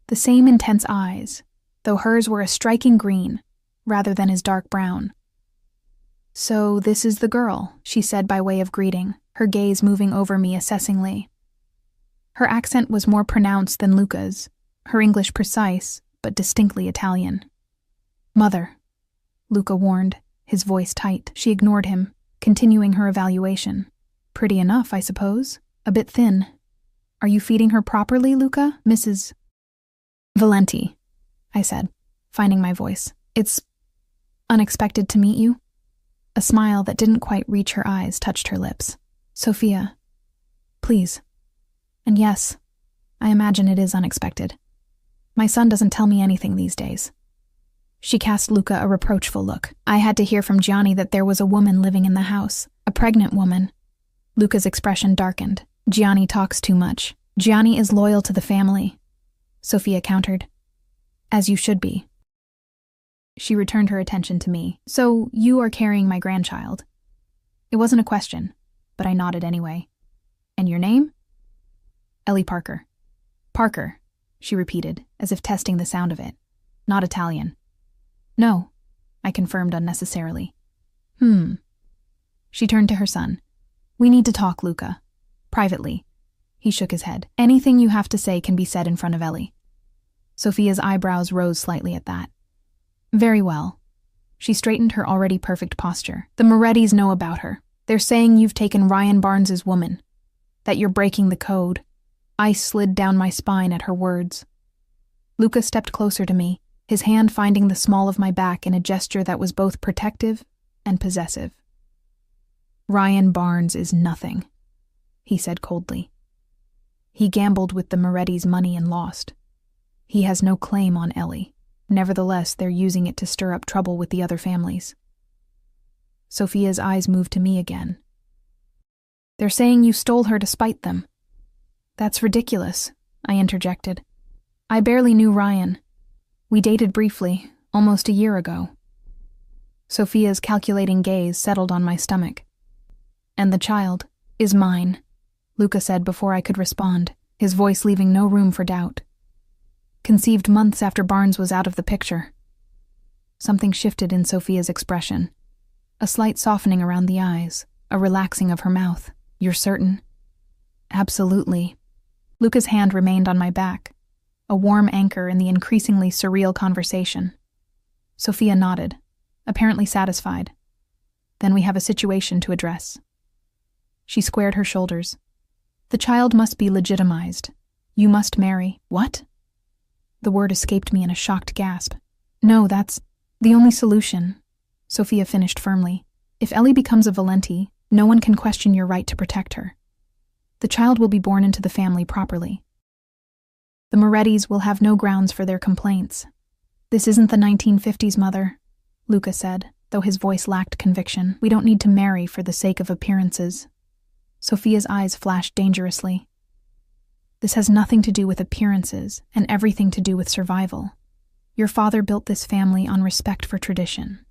The same intense eyes, though hers were a striking green, rather than his dark brown. "So this is the girl," she said by way of greeting, her gaze moving over me assessingly. Her accent was more pronounced than Luca's, her English precise, but distinctly Italian. "Mother," Luca warned, his voice tight. She ignored him, continuing her evaluation. "Pretty enough, I suppose. A bit thin. Are you feeding her properly, Luca, Mrs. Valenti?" I said, finding my voice. "It's unexpected to meet you." A smile that didn't quite reach her eyes touched her lips. "Sophia, please. And yes, I imagine it is unexpected. My son doesn't tell me anything these days." She cast Luca a reproachful look. "I had to hear from Gianni that there was a woman living in the house, a pregnant woman." Luca's expression darkened. "Gianni talks too much. Gianni is loyal to the family," Sophia countered. "As you should be." She returned her attention to me. "So you are carrying my grandchild?" It wasn't a question, but I nodded anyway. "And your name?" "Ellie Parker." "Parker," she repeated, as if testing the sound of it. "Not Italian." "No," I confirmed unnecessarily. She turned to her son. "We need to talk, Luca. Privately." He shook his head. "Anything you have to say can be said in front of Ellie." Sophia's eyebrows rose slightly at that. "Very well." She straightened her already perfect posture. "The Morettis know about her. They're saying you've taken Ryan Barnes's woman. That you're breaking the code." Ice slid down my spine at her words. Luca stepped closer to me, his hand finding the small of my back in a gesture that was both protective and possessive. "Ryan Barnes is nothing," he said coldly. "He gambled with the Moretti's money and lost. He has no claim on Ellie. Nevertheless, they're using it to stir up trouble with the other families." Sophia's eyes moved to me again. "They're saying you stole her to spite them." "That's ridiculous," I interjected. "I barely knew Ryan. We dated briefly, almost a year ago." Sophia's calculating gaze settled on my stomach. "And the child is mine," Luca said before I could respond, his voice leaving no room for doubt. "Conceived months after Barnes was out of the picture." Something shifted in Sophia's expression. A slight softening around the eyes, a relaxing of her mouth. "You're certain?" "Absolutely." Luca's hand remained on my back, a warm anchor in the increasingly surreal conversation. Sophia nodded, apparently satisfied. "Then we have a situation to address." She squared her shoulders. "The child must be legitimized. You must marry." "What?" The word escaped me in a shocked gasp. "No, that's the only solution," Sophia finished firmly. "If Ellie becomes a Valenti, no one can question your right to protect her. The child will be born into the family properly. The Morettis will have no grounds for their complaints." "This isn't the 1950s, Mother," Luca said, though his voice lacked conviction. "We don't need to marry for the sake of appearances." Sophia's eyes flashed dangerously. This has nothing to do with appearances and everything to do with survival. Your father built this family on respect for tradition.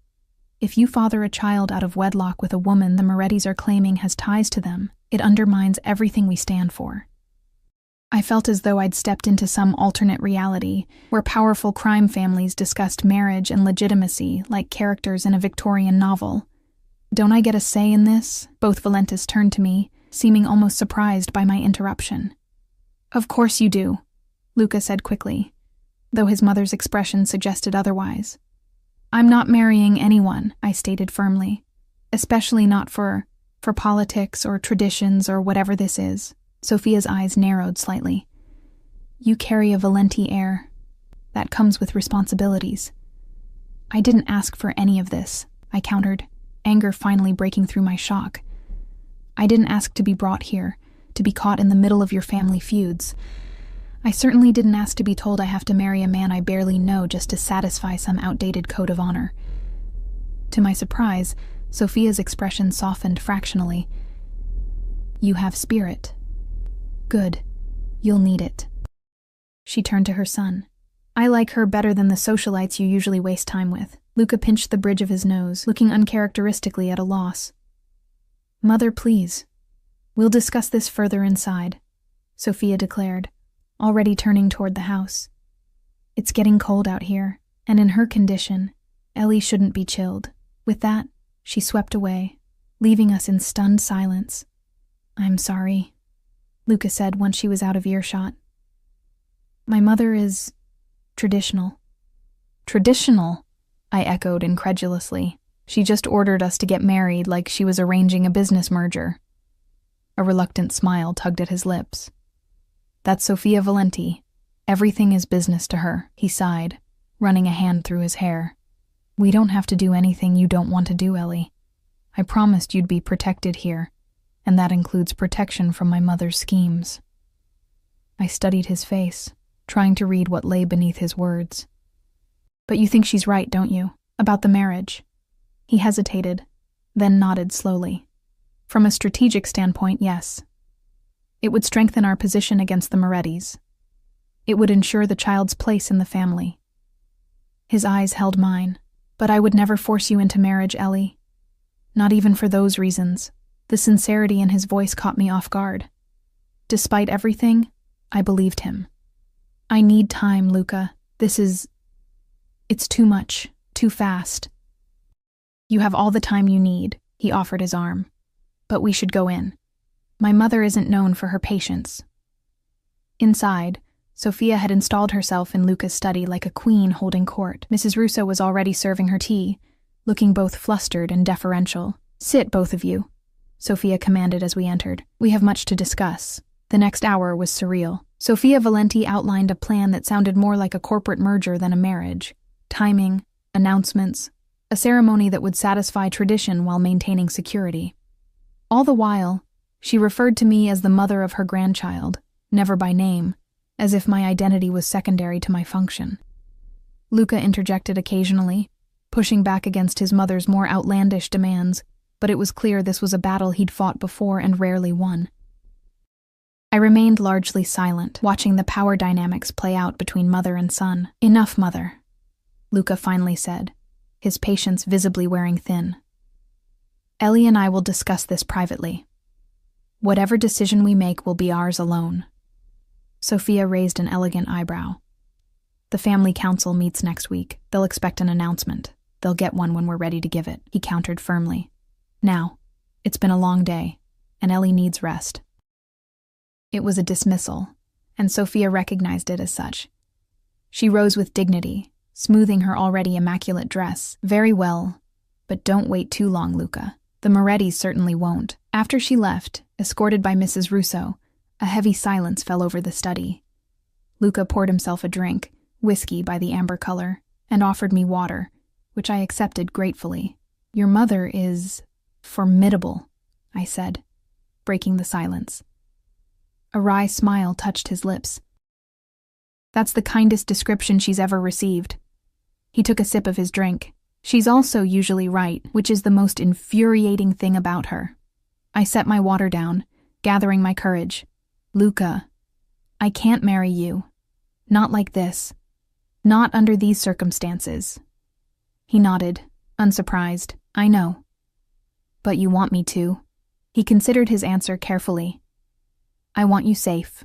If you father a child out of wedlock with a woman the Morettis are claiming has ties to them, it undermines everything we stand for. I felt as though I'd stepped into some alternate reality where powerful crime families discussed marriage and legitimacy like characters in a Victorian novel. Don't I get a say in this? Both Valentis turned to me, seeming almost surprised by my interruption. Of course you do, Luca said quickly, though his mother's expression suggested otherwise. I'm not marrying anyone, I stated firmly, especially not for politics or traditions or whatever this is. Sophia's eyes narrowed slightly. You carry a Valenti air. That comes with responsibilities. I didn't ask for any of this, I countered, anger finally breaking through my shock. I didn't ask to be brought here, to be caught in the middle of your family feuds. I certainly didn't ask to be told I have to marry a man I barely know just to satisfy some outdated code of honor. To my surprise, Sophia's expression softened fractionally. You have spirit. Good. You'll need it. She turned to her son. I like her better than the socialites you usually waste time with. Luca pinched the bridge of his nose, looking uncharacteristically at a loss. Mother, please. We'll discuss this further inside, Sophia declared, already turning toward the house. It's getting cold out here, and in her condition, Ellie shouldn't be chilled. With that, she swept away, leaving us in stunned silence. I'm sorry, Luca said once she was out of earshot. My mother is traditional. Traditional? I echoed incredulously. She just ordered us to get married like she was arranging a business merger. A reluctant smile tugged at his lips. That's Sophia Valenti. Everything is business to her, he sighed, running a hand through his hair. We don't have to do anything you don't want to do, Ellie. I promised you'd be protected here, and that includes protection from my mother's schemes. I studied his face, trying to read what lay beneath his words. But you think she's right, don't you, about the marriage? He hesitated, then nodded slowly. From a strategic standpoint, yes. It would strengthen our position against the Morettis. It would ensure the child's place in the family. His eyes held mine. But I would never force you into marriage, Ellie. Not even for those reasons. The sincerity in his voice caught me off guard. Despite everything, I believed him. I need time, Luca. It's too much, too fast. You have all the time you need, he offered his arm. But we should go in. My mother isn't known for her patience. Inside, Sophia had installed herself in Luca's study like a queen holding court. Mrs. Russo was already serving her tea, looking both flustered and deferential. Sit, both of you, Sophia commanded as we entered. We have much to discuss. The next hour was surreal. Sophia Valenti outlined a plan that sounded more like a corporate merger than a marriage. Timing, announcements, a ceremony that would satisfy tradition while maintaining security. All the while, she referred to me as the mother of her grandchild, never by name, as if my identity was secondary to my function. Luca interjected occasionally, pushing back against his mother's more outlandish demands, but it was clear this was a battle he'd fought before and rarely won. I remained largely silent, watching the power dynamics play out between mother and son. Enough, mother, Luca finally said, his patience visibly wearing thin. Ellie and I will discuss this privately. Whatever decision we make will be ours alone. Sophia raised an elegant eyebrow. The family council meets next week. They'll expect an announcement. They'll get one when we're ready to give it, he countered firmly. Now, it's been a long day, and Ellie needs rest. It was a dismissal, and Sophia recognized it as such. She rose with dignity, smoothing her already immaculate dress. Very well, but don't wait too long, Luca. The Morettis certainly won't. After she left, escorted by Mrs. Russo, a heavy silence fell over the study. Luca poured himself a drink, whiskey by the amber color, and offered me water, which I accepted gratefully. Your mother is formidable, I said, breaking the silence. A wry smile touched his lips. That's the kindest description she's ever received. He took a sip of his drink. She's also usually right, which is the most infuriating thing about her. I set my water down, gathering my courage. "Luca, I can't marry you. Not like this. Not under these circumstances." He nodded, unsurprised. "I know. But you want me to." He considered his answer carefully. "I want you safe.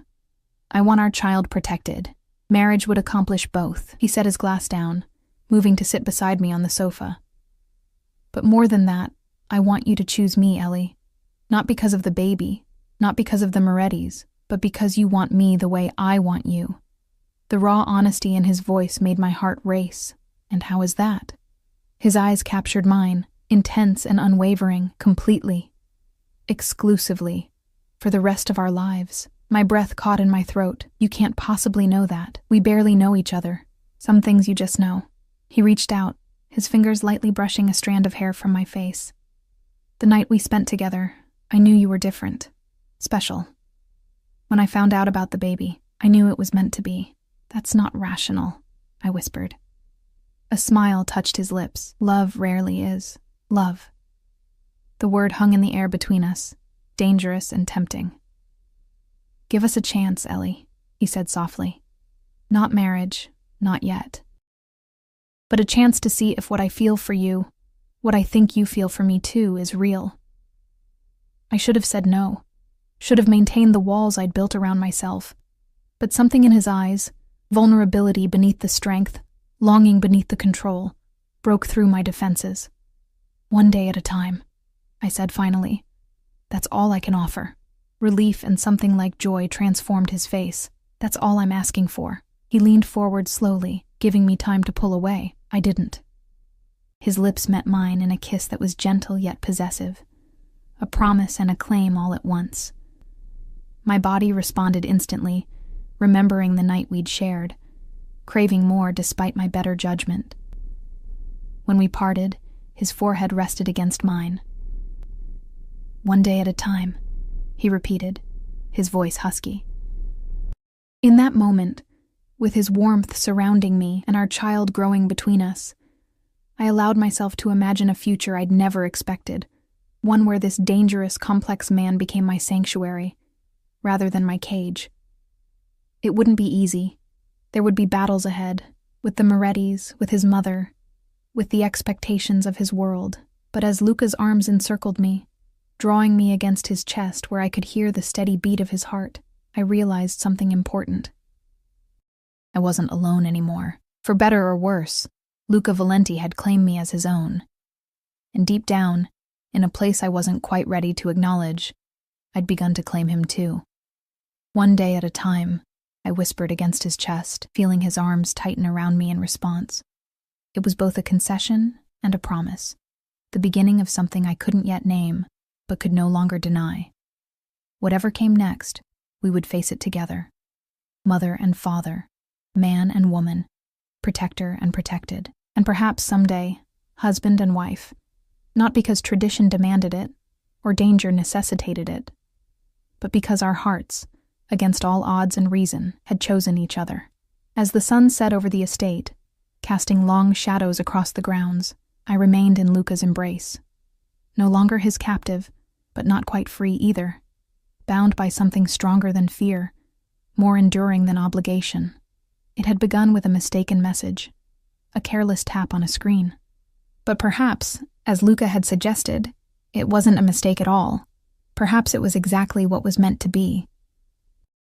I want our child protected. Marriage would accomplish both." He set his glass down, moving to sit beside me on the sofa. "But more than that, I want you to choose me, Ellie. Not because of the baby, not because of the Morettis, but because you want me the way I want you." The raw honesty in his voice made my heart race. And how is that? His eyes captured mine, intense and unwavering, completely. Exclusively. For the rest of our lives. My breath caught in my throat. "You can't possibly know that. We barely know each other. Some things you just know." He reached out, his fingers lightly brushing a strand of hair from my face. "The night we spent together, I knew you were different. Special. When I found out about the baby, I knew it was meant to be." "That's not rational," I whispered. A smile touched his lips. "Love rarely is. Love." The word hung in the air between us, dangerous and tempting. "Give us a chance, Ellie," he said softly. "Not marriage, not yet. But a chance to see if what I feel for you, what I think you feel for me too, is real." I should have said no, should have maintained the walls I'd built around myself. But something in his eyes, vulnerability beneath the strength, longing beneath the control, broke through my defenses. "One day at a time," I said finally. "That's all I can offer." Relief and something like joy transformed his face. "That's all I'm asking for." He leaned forward slowly, giving me time to pull away. I didn't. His lips met mine in a kiss that was gentle yet possessive, a promise and a claim all at once. My body responded instantly, remembering the night we'd shared, craving more despite my better judgment. When we parted, his forehead rested against mine. "One day at a time," he repeated, his voice husky. In that moment, with his warmth surrounding me and our child growing between us, I allowed myself to imagine a future I'd never expected, one where this dangerous, complex man became my sanctuary, rather than my cage. It wouldn't be easy. There would be battles ahead, with the Morettis, with his mother, with the expectations of his world. But as Luca's arms encircled me, drawing me against his chest where I could hear the steady beat of his heart, I realized something important. I wasn't alone anymore. For better or worse, Luca Valenti had claimed me as his own. And deep down, in a place I wasn't quite ready to acknowledge, I'd begun to claim him too. "One day at a time," I whispered against his chest, feeling his arms tighten around me in response. It was both a concession and a promise, the beginning of something I couldn't yet name, but could no longer deny. Whatever came next, we would face it together. Mother and father, man and woman, protector and protected, and perhaps someday, husband and wife, not because tradition demanded it, or danger necessitated it, but because our hearts, against all odds and reason, had chosen each other. As the sun set over the estate, casting long shadows across the grounds, I remained in Luca's embrace. No longer his captive, but not quite free either, bound by something stronger than fear, more enduring than obligation. It had begun with a mistaken message, a careless tap on a screen. But perhaps, as Luca had suggested, it wasn't a mistake at all. Perhaps it was exactly what was meant to be.